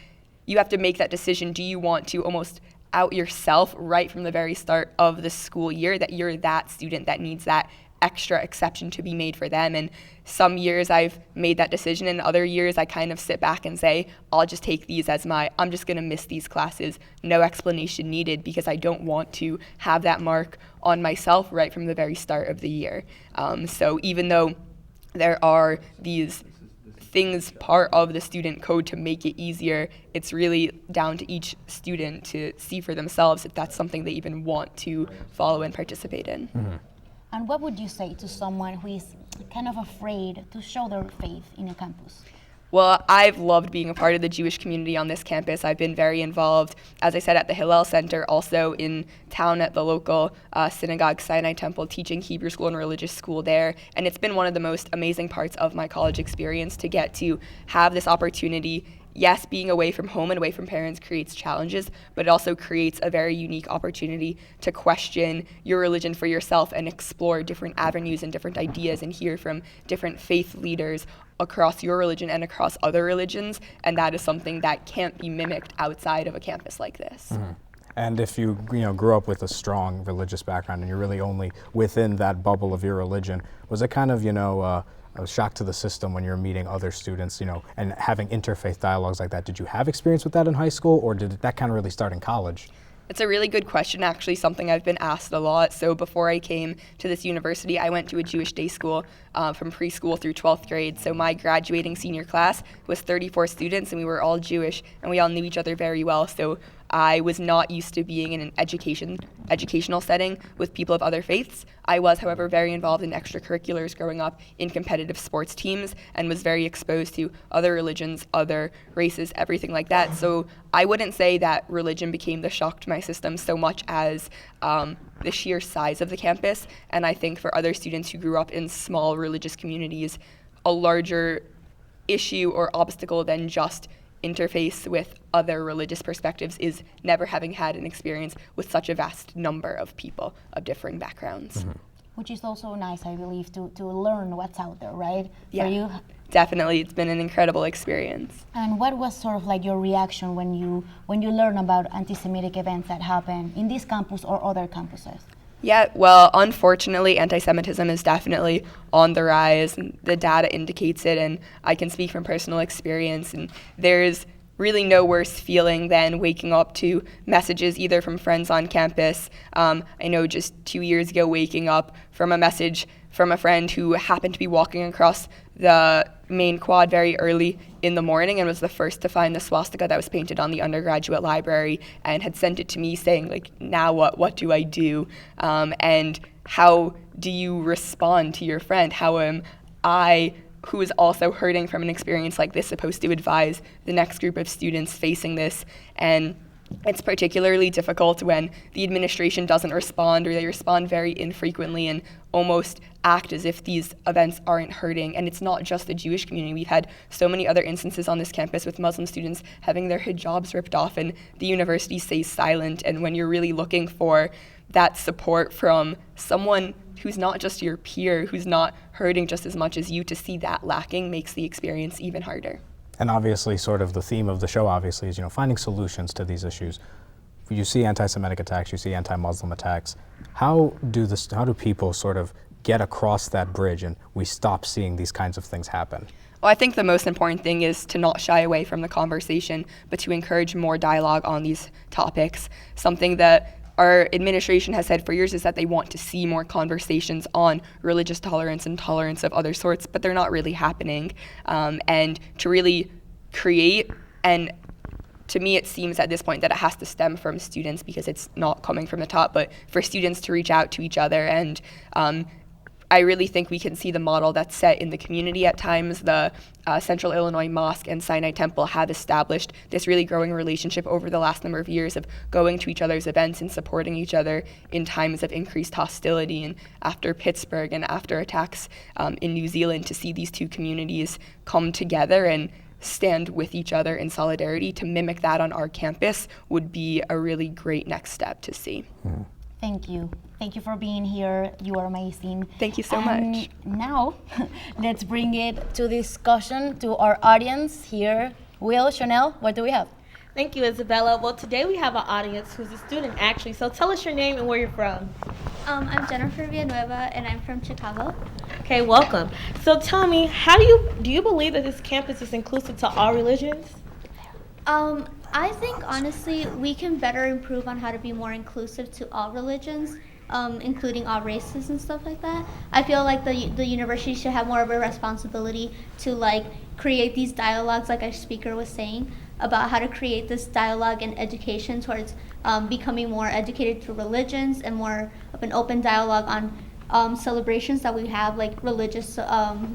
you have to make that decision. Do you want to almost out yourself right from the very start of the school year that you're that student that needs that extra exception to be made for them? And some years I've made that decision, and other years I kind of sit back and say, I'll just take these as I'm just gonna miss these classes, no explanation needed, because I don't want to have that mark on myself right from the very start of the year. So even though there are these things part of the student code to make it easier, it's really down to each student to see for themselves if that's something they even want to follow and participate in. Mm-hmm. And what would you say to someone who is kind of afraid to show their faith in a campus? Well, I've loved being a part of the Jewish community on this campus. I've been very involved, as I said, at the Hillel Center, also in town at the local synagogue Sinai Temple, teaching Hebrew school and religious school there. And it's been one of the most amazing parts of my college experience to get to have this opportunity. Yes, being away from home and away from parents creates challenges, but it also creates a very unique opportunity to question your religion for yourself and explore different avenues and different ideas and hear from different faith leaders across your religion and across other religions, and that is something that can't be mimicked outside of a campus like this. Mm-hmm. And if you grew up with a strong religious background and you're really only within that bubble of your religion, was it kind of a shock to the system when you're meeting other students, and having interfaith dialogues like that? Did you have experience with that in high school, or did that kind of really start in college? It's a really good question, actually, something I've been asked a lot. So before I came to this university, I went to a Jewish day school from preschool through 12th grade. So my graduating senior class was 34 students, and we were all Jewish, and we all knew each other very well. So I was not used to being in an educational setting with people of other faiths. I was, however, very involved in extracurriculars growing up in competitive sports teams, and was very exposed to other religions, other races, everything like that. So I wouldn't say that religion became the shock to my system so much as the sheer size of the campus. And I think for other students who grew up in small religious communities, a larger issue or obstacle than just interface with other religious perspectives is never having had an experience with such a vast number of people of differing backgrounds. Mm-hmm. Which is also nice, I believe, to learn what's out there, right? Yeah, for you. Definitely. It's been an incredible experience. And what was sort of like your reaction when you learn about anti-Semitic events that happen in this campus or other campuses? Yeah, well, unfortunately, anti-Semitism is definitely on the rise, and the data indicates it, and I can speak from personal experience, and there's really no worse feeling than waking up to messages either from friends on campus. I know just 2 years ago, waking up from a message from a friend who happened to be walking across the main quad very early in the morning and was the first to find the swastika that was painted on the undergraduate library, and had sent it to me saying, like, now what do I do? And how do you respond to your friend? How am I, who is also hurting from an experience like this, supposed to advise the next group of students facing this? And it's particularly difficult when the administration doesn't respond, or they respond very infrequently and almost act as if these events aren't hurting. And it's not just the Jewish community. We've had so many other instances on this campus with Muslim students having their hijabs ripped off, and the university stays silent. And when you're really looking for that support from someone who's not just your peer, who's not hurting just as much as you, to see that lacking makes the experience even harder. And obviously, sort of the theme of the show, obviously, is finding solutions to these issues. You see anti-Semitic attacks, you see anti-Muslim attacks. How do people sort of get across that bridge and we stop seeing these kinds of things happen? Well, I think the most important thing is to not shy away from the conversation, but to encourage more dialogue on these topics. Something that our administration has said for years is that they want to see more conversations on religious tolerance and tolerance of other sorts, but they're not really happening. And to really create, and to me it seems at this point that it has to stem from students because it's not coming from the top, but for students to reach out to each other. And I really think we can see the model that's set in the community at times. The Central Illinois Mosque and Sinai Temple have established this really growing relationship over the last number of years of going to each other's events and supporting each other in times of increased hostility. And after Pittsburgh and after attacks in New Zealand, to see these two communities come together and stand with each other in solidarity, to mimic that on our campus would be a really great next step to see. Thank you. Thank you for being here. You are amazing. Thank you so much. Now, let's bring it to discussion to our audience here. Will, Chanel, what do we have? Thank you, Isabella. Well, today we have an audience who's a student, actually. So tell us your name and where you're from. I'm Jennifer Villanueva, and I'm from Chicago. Okay, welcome. So tell me, do you believe that this campus is inclusive to all religions? I think, honestly, we can better improve on how to be more inclusive to all religions, including all races and stuff like that. I feel like the university should have more of a responsibility to, like, create these dialogues, like our speaker was saying, about how to create this dialogue and education towards becoming more educated through religions and more of an open dialogue on celebrations that we have, like religious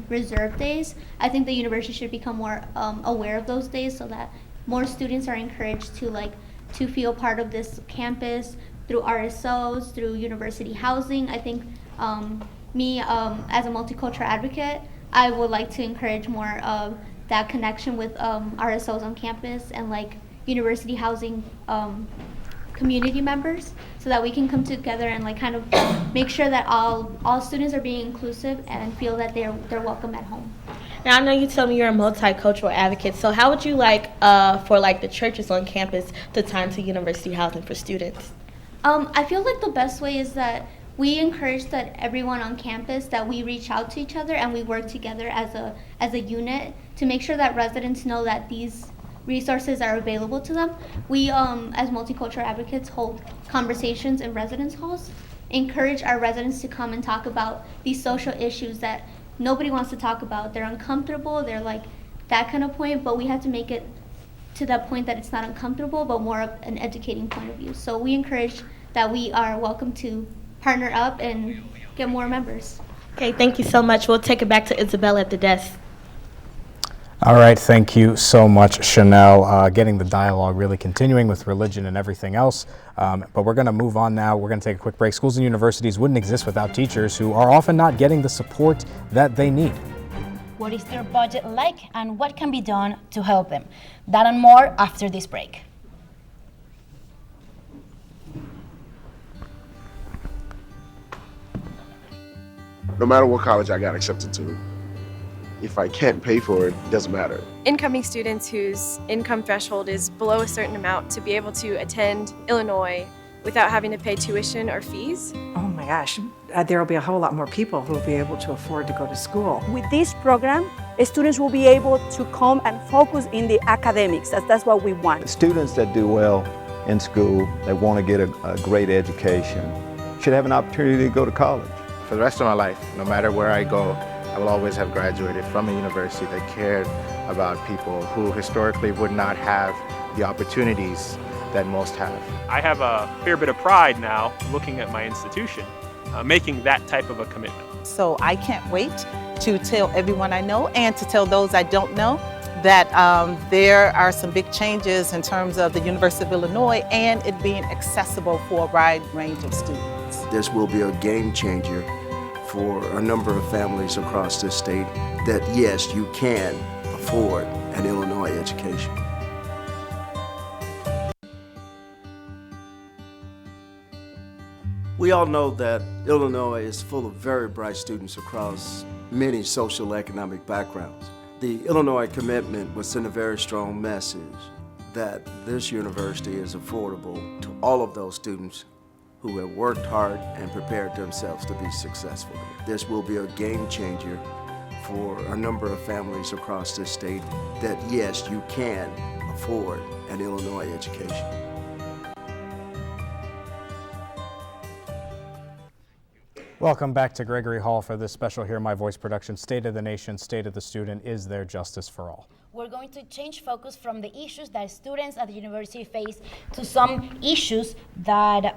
reserve days. I think the university should become more aware of those days so that more students are encouraged to feel part of this campus through RSOs, through university housing. I think me as a multicultural advocate, I would like to encourage more of that connection with RSOs on campus and like university housing community members, so that we can come together and like kind of make sure that all students are being inclusive and feel that they're welcome at home. Now, I know you told me you're a multicultural advocate, so how would you like for like the churches on campus to tie into university housing for students? I feel like the best way is that we encourage that everyone on campus, that we reach out to each other and we work together as a unit to make sure that residents know that these resources are available to them. We, as multicultural advocates, hold conversations in residence halls, encourage our residents to come and talk about these social issues that nobody wants to talk about. They're uncomfortable, they're like that kind of point, but we have to make it to that point that it's not uncomfortable, but more of an educating point of view. So we encourage that we are welcome to partner up and get more members. Okay, thank you so much. We'll take it back to Isabella at the desk. All right, thank you so much, Chanel. Getting the dialogue really continuing with religion and everything else. But we're going to move on now. We're going to take a quick break. Schools and universities wouldn't exist without teachers who are often not getting the support that they need. What is their budget like, and what can be done to help them? That and more after this break. No matter what college I got accepted to, if I can't pay for it, it doesn't matter. Incoming students whose income threshold is below a certain amount to be able to attend Illinois without having to pay tuition or fees. Oh my gosh, there will be a whole lot more people who will be able to afford to go to school. With this program, students will be able to come and focus in the academics. That's what we want. Students that do well in school, that want to get a great education, should have an opportunity to go to college. For the rest of my life, no matter where I go, I will always have graduated from a university that cared about people who historically would not have the opportunities that most have. I have a fair bit of pride now looking at my institution, making that type of a commitment. So I can't wait to tell everyone I know and to tell those I don't know that there are some big changes in terms of the University of Illinois and it being accessible for a wide range of students. This will be a game changer for a number of families across this state that, yes, you can afford an Illinois education. We all know that Illinois is full of very bright students across many social economic backgrounds. The Illinois commitment would send a very strong message that this university is affordable to all of those students who have worked hard and prepared themselves to be successful here. This will be a game changer for a number of families across this state that, yes, you can afford an Illinois education. Welcome back to Gregory Hall for this special Hear My Voice production, State of the Nation, State of the Student. Is there justice for all? We're going to change focus from the issues that students at the university face to some issues that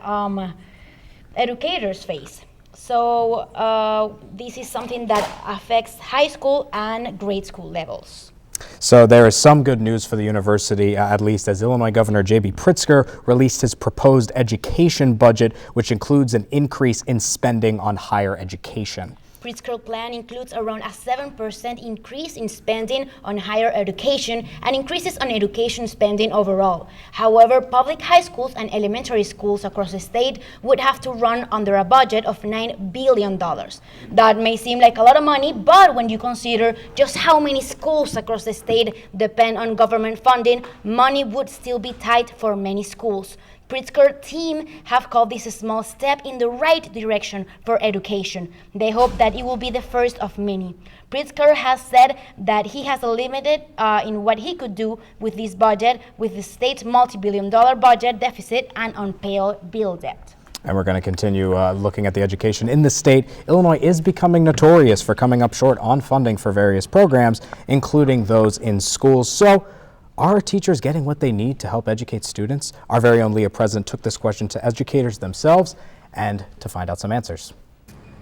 educators face. So this is something that affects high school and grade school levels. So there is some good news for the university, at least, as Illinois Governor J.B. Pritzker released his proposed education budget, which includes an increase in spending on higher education. Pritzker's plan includes around a 7% increase in spending on higher education and increases on education spending overall. However, public high schools and elementary schools across the state would have to run under a budget of $9 billion. That may seem like a lot of money, but when you consider just how many schools across the state depend on government funding, money would still be tight for many schools. Pritzker's team have called this a small step in the right direction for education. They hope that it will be the first of many. Pritzker has said that he has a limited in what he could do with this budget, with the state's multi-billion-dollar budget deficit and unpaid bill debt. And we're going to continue looking at the education in the state. Illinois is becoming notorious for coming up short on funding for various programs, including those in schools. So, are teachers getting what they need to help educate students? Our very own Leah President took this question to educators themselves and to find out some answers.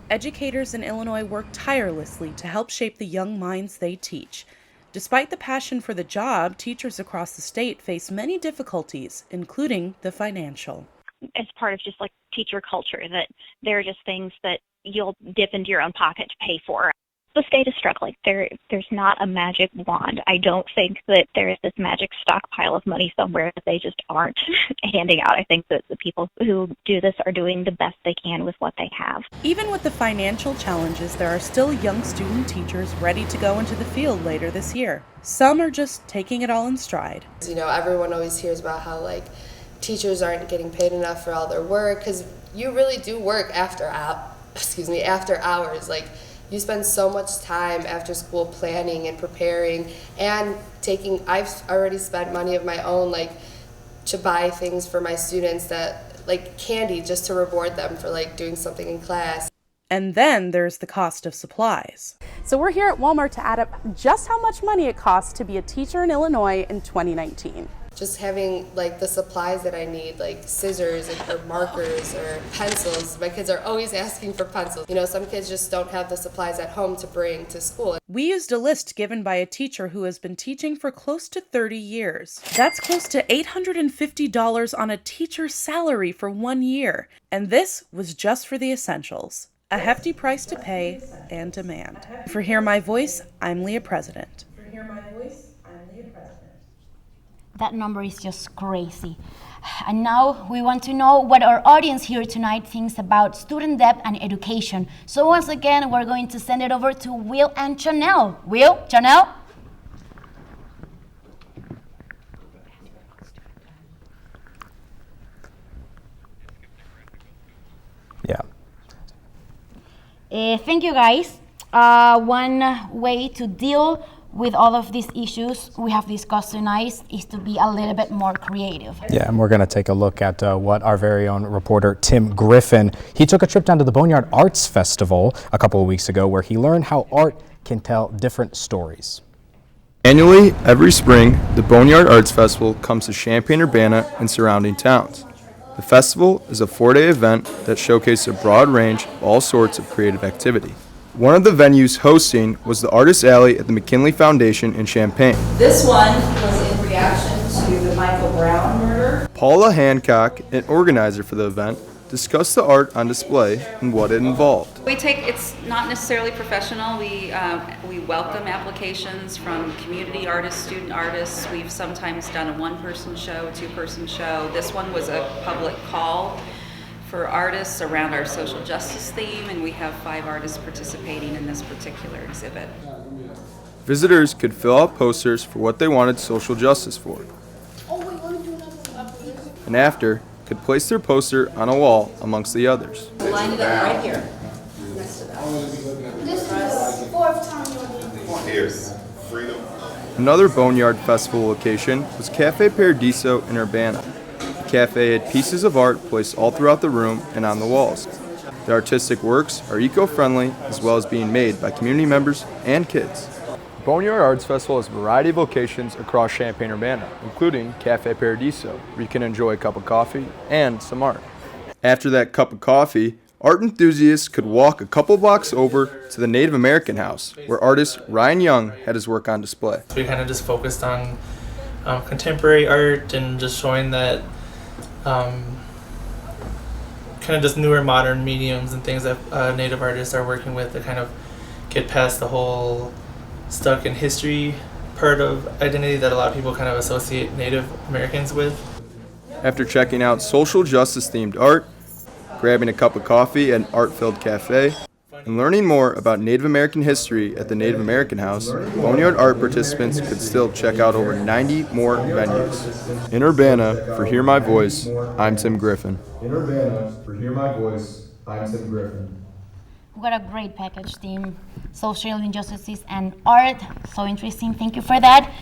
Educators in Illinois work tirelessly to help shape the young minds they teach. Despite the passion for the job, teachers across the state face many difficulties, including the financial. It's part of just like teacher culture that there are just things that you'll dip into your own pocket to pay for. The state is struggling. There's not a magic wand. I don't think that there is this magic stockpile of money somewhere that they just aren't handing out. I think that the people who do this are doing the best they can with what they have. Even with the financial challenges, there are still young student teachers ready to go into the field later this year. Some are just taking it all in stride. You know, everyone always hears about how teachers aren't getting paid enough for all their work, because you really do work after hours. You spend so much time after school planning and preparing and I've already spent money of my own, to buy things for my students that, candy, just to reward them for, doing something in class. And then there's the cost of supplies. So we're here at Walmart to add up just how much money it costs to be a teacher in Illinois in 2019. Just having the supplies that I need, scissors or markers or pencils. My kids are always asking for pencils. You know, some kids just don't have the supplies at home to bring to school. We used a list given by a teacher who has been teaching for close to 30 years. That's close to $850 on a teacher's salary for 1 year. And this was just for the essentials. A hefty price to pay and demand. For Hear My Voice, I'm Leah President. That number is just crazy. And now we want to know what our audience here tonight thinks about student debt and education. So once again, we're going to send it over to Will and Chanel. Will, Chanel? Yeah. Thank you, guys. One way to deal with all of these issues we have discussed tonight is to be a little bit more creative. Yeah, and we're going to take a look at what our very own reporter Tim Griffin, he took a trip down to the Boneyard Arts Festival a couple of weeks ago where he learned how art can tell different stories. Annually, every spring, the Boneyard Arts Festival comes to Champaign-Urbana and surrounding towns. The festival is a 4-day event that showcases a broad range of all sorts of creative activity. One of the venues hosting was the Artist Alley at the McKinley Foundation in Champaign. This one was in reaction to the Michael Brown murder. Paula Hancock, an organizer for the event, discussed the art on display and what it involved. It's not necessarily professional. We welcome applications from community artists, student artists. We've sometimes done a one-person show, a two-person show. This one was a public call for artists around our social justice theme, and we have 5 artists participating in this particular exhibit. Visitors could fill out posters for what they wanted social justice for. And after, could place their poster on a wall amongst the others. Line it up right here. This is the 4th time you're freedom. Another Boneyard Festival location was Cafe Paradiso in Urbana. The cafe had pieces of art placed all throughout the room and on the walls. The artistic works are eco-friendly as well as being made by community members and kids. Boneyard Arts Festival has a variety of locations across Champaign-Urbana, including Cafe Paradiso, where you can enjoy a cup of coffee and some art. After that cup of coffee, art enthusiasts could walk a couple blocks over to the Native American House, where artist Ryan Young had his work on display. We kind of just focused on contemporary art and just showing that kind of just newer modern mediums and things that Native artists are working with to kind of get past the whole stuck in history part of identity that a lot of people kind of associate Native Americans with. After checking out social justice themed art, grabbing a cup of coffee at an art-filled cafe, and learning more about Native American history at the Native American House, Boneyard Art participants could still check out over 90 more venues. In Urbana, for Hear My Voice, I'm Tim Griffin. In Urbana, for Hear My Voice, I'm Tim Griffin. We got a great package, team. Social injustices and art. So interesting. Thank you for that.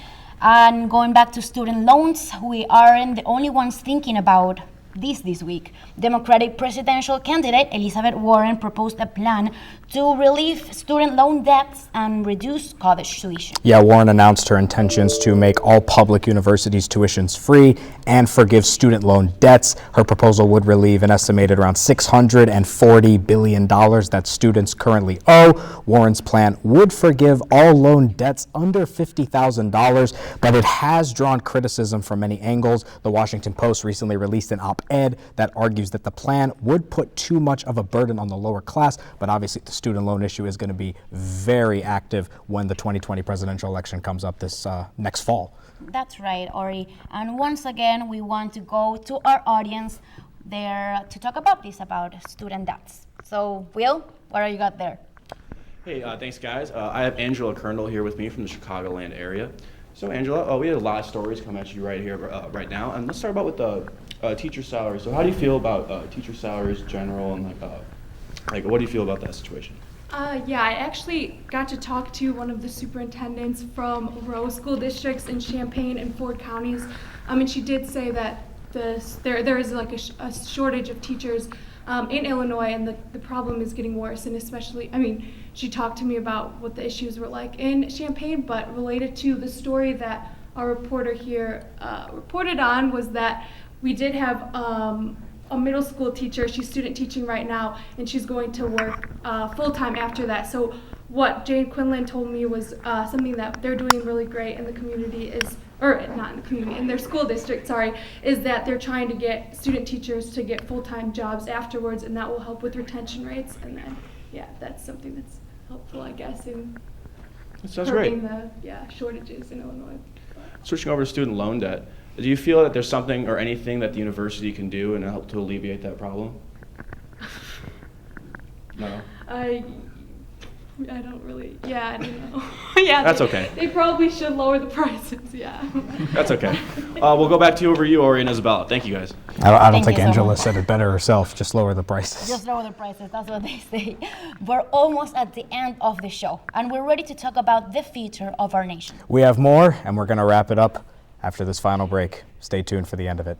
And going back to student loans, we aren't the only ones thinking about this week. Democratic presidential candidate Elizabeth Warren proposed a plan to relieve student loan debts and reduce college tuition. Yeah, Warren announced her intentions to make all public universities tuitions free and forgive student loan debts. Her proposal would relieve an estimated around $640 billion that students currently owe. Warren's plan would forgive all loan debts under $50,000, but it has drawn criticism from many angles. The Washington Post recently released an op-ed that argues that the plan would put too much of a burden on the lower class, but obviously the student loan issue is going to be very active when the 2020 presidential election comes up this next fall. That's right, Ori. And once again, we want to go to our audience there to talk about this, about student debts. So, Will, what do you got there? Hey, thanks, guys. I have Angela Kerndl here with me from the Chicagoland area. So, Angela, we have a lot of stories come at you right here, right now, and let's start about with the teacher salaries. So, how do you feel about teacher salaries in general, and like, what do you feel about that situation? Yeah, I actually got to talk to one of the superintendents from rural school districts in Champaign and Ford counties, and she did say that there is like a shortage of teachers in Illinois, and the problem is getting worse. And especially, she talked to me about what the issues were like in Champaign, but related to the story that our reporter here reported on was that we did have a middle school teacher. She's student teaching right now, and she's going to work full-time after that. So what Jane Quinlan told me was something that they're doing really great in the community is, or not in the community, in their school district, is that they're trying to get student teachers to get full-time jobs afterwards, and that will help with retention rates. And then, yeah, that's something that's helpful, I guess, in curbing the shortages in Illinois. Switching over to student loan debt, do you feel that there's something or anything that the university can do and help to alleviate that problem? No? I don't really, I don't know. That's okay. They probably should lower the prices, That's okay. We'll go back to you, Ori and Isabella. Thank you, guys. I don't think Angela said it better herself. Just lower the prices. Just lower the prices, that's what they say. We're almost at the end of the show, and we're ready to talk about the future of our nation. We have more, and we're going to wrap it up after this final break. Stay tuned for the end of it.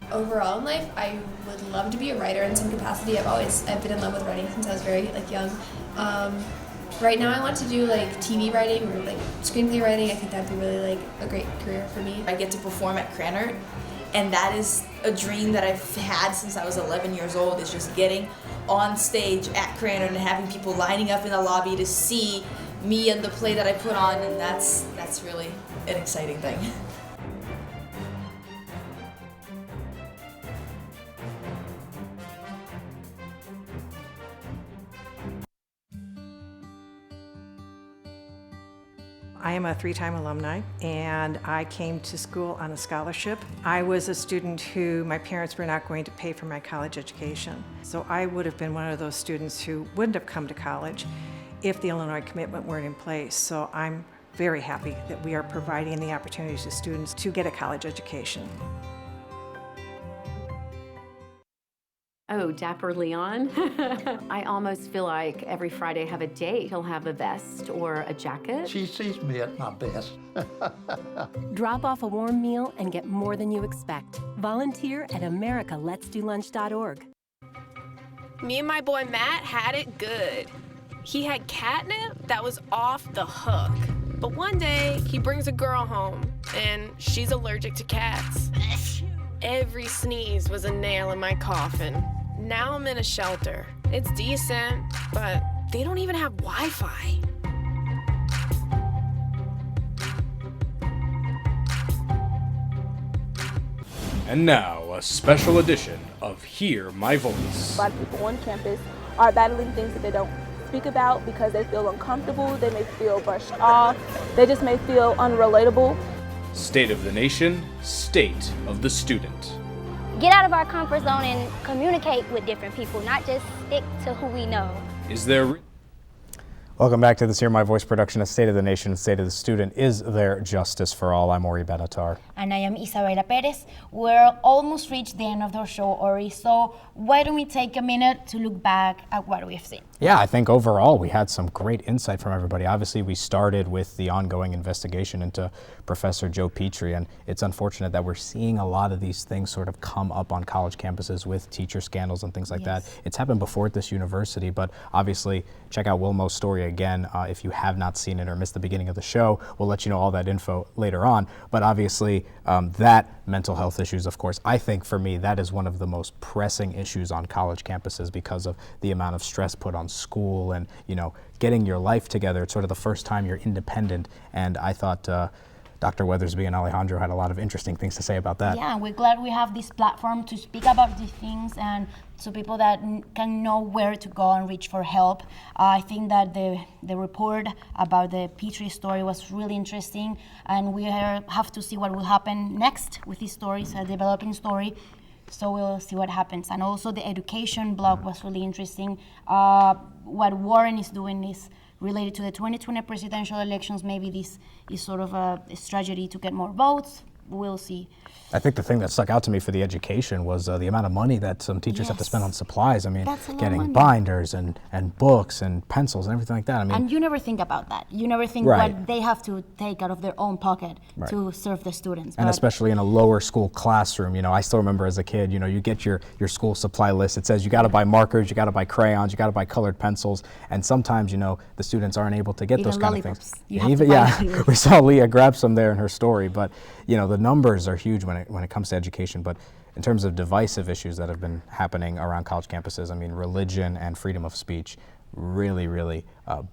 Overall in life, I would love to be a writer in some capacity. I've been in love with writing since I was very young. Right now I want to do TV writing or screenplay writing. I think that'd be really a great career for me. I get to perform at Cranard, and that is a dream that I've had since I was 11 years old, is just getting on stage at Cranard and having people lining up in the lobby to see me and the play that I put on, and that's really an exciting thing. I am a 3-time alumni, and I came to school on a scholarship. I was a student who my parents were not going to pay for my college education. So I would have been one of those students who wouldn't have come to college if the Illinois commitment weren't in place. So I'm very happy that we are providing the opportunities to students to get a college education. Oh, Dapper Leon. I almost feel like every Friday I have a date. He'll have a vest or a jacket. She sees me at my best. Drop off a warm meal and get more than you expect. Volunteer at americaletsdolunch.org. Me and my boy Matt had it good. He had catnip that was off the hook. But one day, he brings a girl home, and she's allergic to cats. Every sneeze was a nail in my coffin. Now I'm in a shelter. It's decent, but they don't even have Wi-Fi. And now, a special edition of Hear My Voice. A lot of people on campus are battling things that they don't speak about because they feel uncomfortable, they may feel brushed off, they just may feel unrelatable. State of the Nation, State of the Student. Get out of our comfort zone and communicate with different people, not just stick to who we know. Is there... Welcome back to this Hear My Voice production of State of the Nation, State of the Student. Is there justice for all? I'm Ori Benatar. And I am Isabela Perez. We're almost reached the end of our show, Ori, so why don't we take a minute to look back at what we've seen? Yeah, I think overall we had some great insight from everybody. Obviously, we started with the ongoing investigation into Professor Joe Petrie, and it's unfortunate that we're seeing a lot of these things sort of come up on college campuses with teacher scandals and things like that. It's happened before at this university, but obviously check out Wilmo's story again if you have not seen it or missed the beginning of the show. We'll let you know all that info later on, but obviously that mental health issues, of course, I think for me that is one of the most pressing issues on college campuses because of the amount of stress put on school and, you know, getting your life together. It's sort of the first time you're independent, and I thought Dr. Weathersby and Alejandro had a lot of interesting things to say about that. Yeah, we're glad we have this platform to speak about these things and so people that can know where to go and reach for help. I think that the report about the Petrie story was really interesting, and we have to see what will happen next with this story. It's a developing story, so we'll see what happens. And also the education blog was really interesting. What Warren is doing is related to the 2020 presidential elections. Maybe this is sort of a strategy to get more votes. We'll see. I think the thing that stuck out to me for the education was the amount of money that some teachers have to spend on supplies. I mean, getting binders and books and pencils and everything like that. I mean, and you never think about that. You never think Right. what they have to take out of their own pocket to serve the students. and But especially in a lower school classroom, you know, I still remember as a kid, you know, you get your school supply list. It says you got to buy markers, you got to buy crayons, you got to buy colored pencils, and sometimes, you know, the students aren't able to get Even those kind of lollipops. things. You have to buy lollipops. We saw Leah grab some there in her story, but you know, the numbers are huge when it comes to education. But in terms of divisive issues that have been happening around college campuses, I mean, religion and freedom of speech, really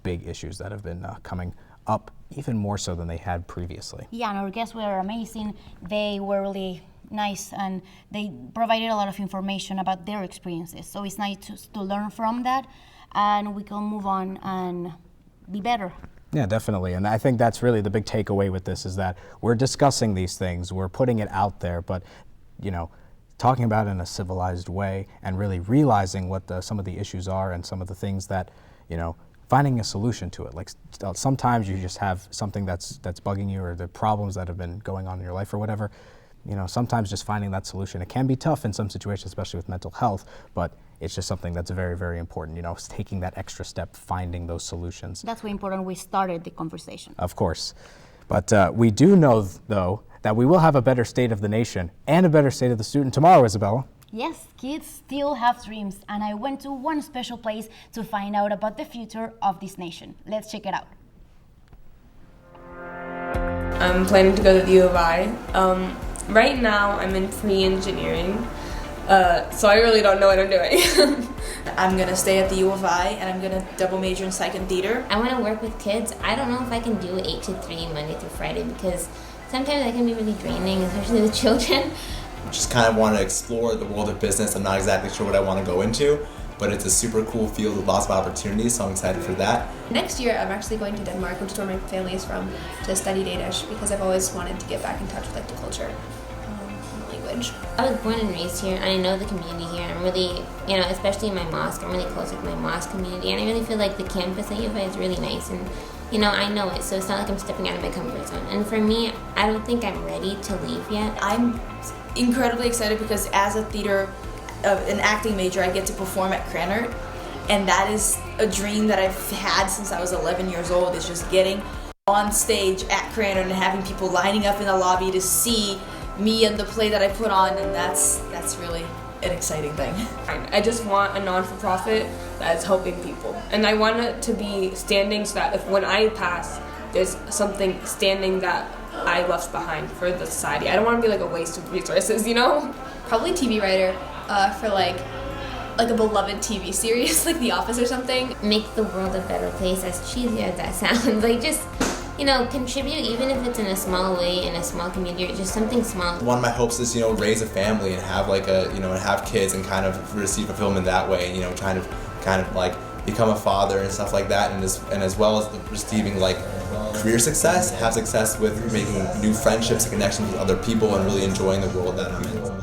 big issues that have been coming up even more so than they had previously. yeah, and our guests were amazing. They were really nice, and they provided a lot of information about their experiences. So it's nice to learn from that, and we can move on and be better. Yeah, definitely. And I think that's really the big takeaway with this is that we're discussing these things, we're putting it out there, but, you know, talking about it in a civilized way and really realizing what some of the issues are and some of the things that, you know, finding a solution to it. Like sometimes you just have something that's bugging you or the problems that have been going on in your life or whatever. You know, sometimes just finding that solution. It can be tough in some situations, especially with mental health, but it's just something that's very important. You know, it's taking that extra step, finding those solutions. That's why important we started the conversation. Of course. But we do know, though, that we will have a better state of the nation and a better state of the student tomorrow, Isabella. Yes, kids still have dreams, and I went to one special place to find out about the future of this nation. Let's check it out. I'm planning to go to the U of I. Right now, I'm in pre-engineering, so I really don't know what I'm doing. I'm gonna stay at the U of I, and I'm gonna double major in psych and theater. I want to work with kids. I don't know if I can do 8 to 3 Monday through Friday because sometimes that can be really draining, especially with children. Just kind of want to explore the world of business. I'm not exactly sure what I want to go into, but it's a super cool field with lots of opportunities, so I'm excited for that. Next year, I'm actually going to Denmark, which is where my family is from, to study Danish because I've always wanted to get back in touch with the culture and the language. I was born and raised here, and I know the community here. I'm really, especially in my mosque, I'm really close with my mosque community, and I really feel like the campus at U of I is really nice, and I know it, so it's not like I'm stepping out of my comfort zone. And for me, I don't think I'm ready to leave yet. I'm incredibly excited because as a theater, an acting major, I get to perform at Cranert, and that is a dream that I've had since I was 11 years old, is just getting on stage at Cranert and having people lining up in the lobby to see me and the play that I put on, and that's really an exciting thing. I just want a non-for-profit that is helping people. And I want it to be standing so that when I pass, there's something standing that I left behind for the society. I don't want to be like a waste of resources, you know? Probably TV writer for like a beloved TV series, like The Office or something. Make the world a better place, as cheesy as that sounds. Like just, contribute, even if it's in a small way, in a small community, or just something small. One of my hopes is, raise a family and have and have kids and kind of receive fulfillment that way, kind of like become a father and stuff like that, and as well as receiving like career success, have success with making new friendships and connections with other people and really enjoying the world that I'm in.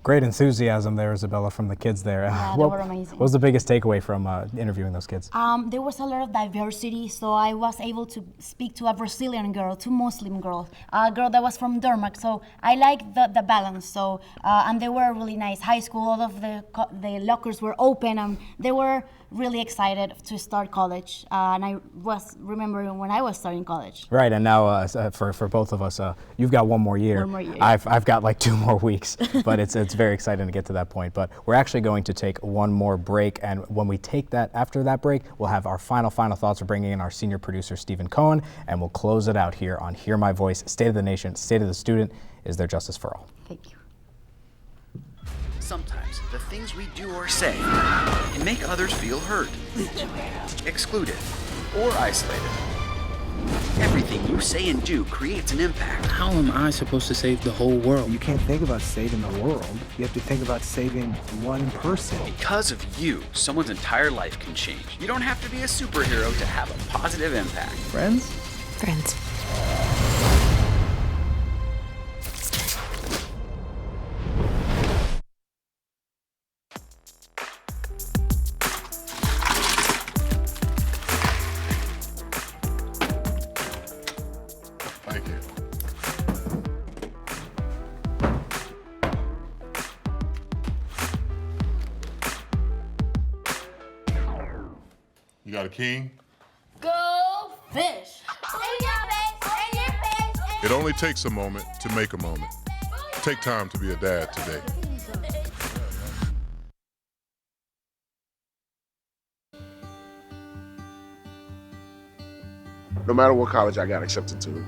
Great enthusiasm there, Isabella, from the kids there. Yeah, they were amazing. What was the biggest takeaway from interviewing those kids? There was a lot of diversity, so I was able to speak to a Brazilian girl, two Muslim girls, a girl that was from Denmark, so I liked the balance. So and they were really nice. High school, all of the lockers were open, and they were really excited to start college. And I was remembering when I was starting college. Right, and now for both of us, you've got one more year. One more year. I've got like 2 more weeks, but it's very exciting to get to that point. But we're actually going to take one more break, and when we take that, after that break, we'll have our final thoughts. We're bringing in our senior producer, Stephen Cohen, and we'll close it out here on Hear My Voice, State of the Nation, State of the Student. Is there justice for all? Thank you. Sometimes the things we do or say can make others feel hurt, excluded, or isolated. Everything you say and do creates an impact. How am I supposed to save the whole world? You can't think about saving the world. You have to think about saving one person. Because of you, someone's entire life can change. You don't have to be a superhero to have a positive impact. Friends? Friends. Thank you. You got a king? Go fish! It only takes a moment to make a moment. Take time to be a dad today. No matter what college I got accepted to,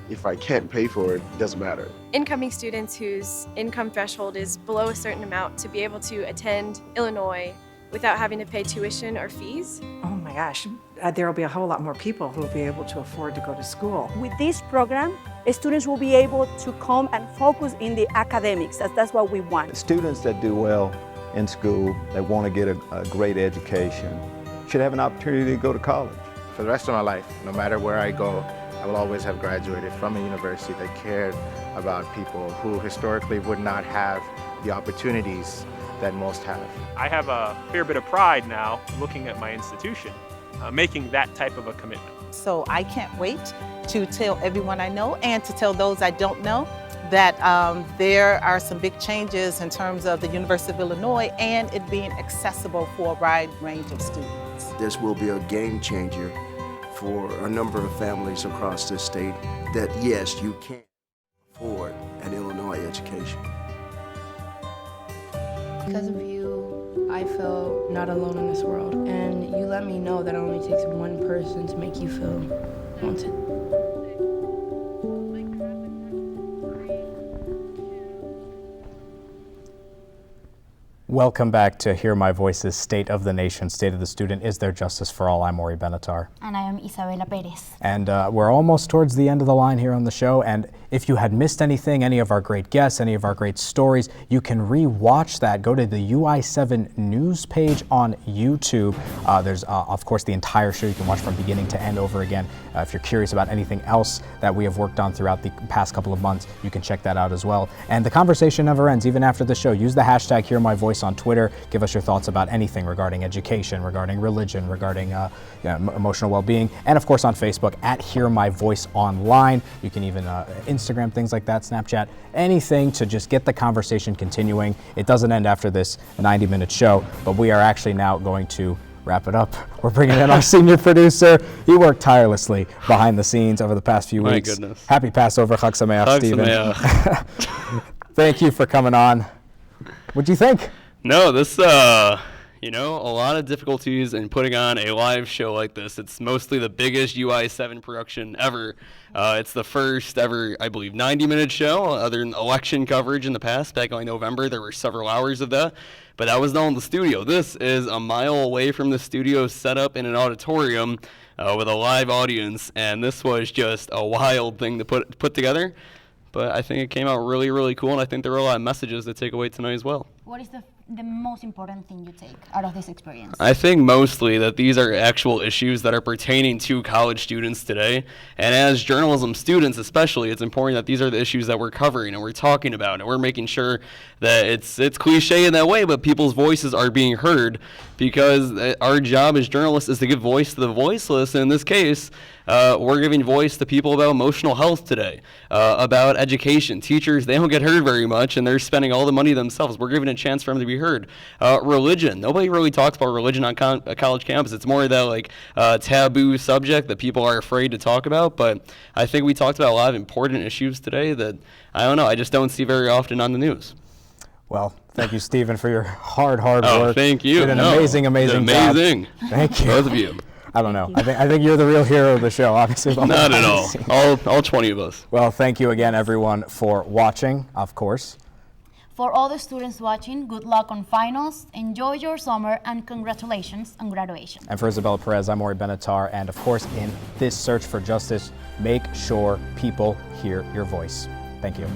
if I can't pay for it, it doesn't matter. Incoming students whose income threshold is below a certain amount to be able to attend Illinois without having to pay tuition or fees. Oh my gosh, there will be a whole lot more people who will be able to afford to go to school. With this program, students will be able to come and focus in the academics. That's what we want. Students that do well in school, that want to get a great education, should have an opportunity to go to college. For the rest of my life, no matter where I go, I will always have graduated from a university that cared about people who historically would not have the opportunities that most have. I have a fair bit of pride now looking at my institution, making that type of a commitment. So I can't wait to tell everyone I know and to tell those I don't know that there are some big changes in terms of the University of Illinois and it being accessible for a wide range of students. This will be a game changer for a number of families across this state that, yes, you can afford an Illinois education. Because of you, I feel not alone in this world. And you let me know that it only takes one person to make you feel wanted. Welcome back to Hear My Voice's State of the Nation, State of the Student. Is there justice for all? I'm Maury Benatar. And I am Isabela Perez. And we're almost towards the end of the line here on the show. And if you had missed anything, any of our great guests, any of our great stories, you can re-watch that. Go to the UI7 news page on YouTube. There's, of course, the entire show you can watch from beginning to end over again. If you're curious about anything else that we have worked on throughout the past couple of months, you can check that out as well. And the conversation never ends, even after the show. Use the hashtag Hear My Voice on Twitter. Give us your thoughts about anything regarding education, regarding religion, regarding emotional well-being, and of course on Facebook at Hear My Voice Online. You can even Instagram, things like that, Snapchat, anything to just get the conversation continuing. It doesn't end after this 90-minute show, but we are actually now going to wrap it up. We're bringing in our senior producer. He worked tirelessly behind the scenes over the past few weeks. My goodness. Happy Passover, Chag Sameach, Chag Stephen. Sameach. Thank you for coming on. What'd you think? No, this, you know, a lot of difficulties in putting on a live show like this. It's mostly the biggest UI7 production ever. It's the first ever, I believe, 90-minute show, other than election coverage in the past. Back in November, there were several hours of that. But that was not in the studio. This is a mile away from the studio, set up in an auditorium with a live audience. And this was just a wild thing to put together. But I think it came out really, really cool. And I think there were a lot of messages to take away tonight as well. What is the most important thing you take out of this experience? I think mostly that these are actual issues that are pertaining to college students today. And as journalism students especially, it's important that these are the issues that we're covering and we're talking about. And we're making sure that it's cliche in that way, but people's voices are being heard, because our job as journalists is to give voice to the voiceless. And in this case, we're giving voice to people about emotional health today, about education. Teachers, they don't get heard very much, and they're spending all the money themselves. We're giving a chance for them to be heard. Religion. Nobody really talks about religion on a college campus. It's more of that like taboo subject that people are afraid to talk about. But I think we talked about a lot of important issues today that, I don't know, I just don't see very often on the news. Well, thank you, Stephen, for your hard work. Oh, thank you. You did an amazing job. Thank you. Both of you. I don't know. I think you're the real hero of the show, obviously. Not at all. All 20 of us. Well, thank you again, everyone, for watching, of course. For all the students watching, good luck on finals, enjoy your summer, and congratulations on graduation. And for Isabella Perez, I'm Ori Benatar, and of course, in this search for justice, make sure people hear your voice. Thank you.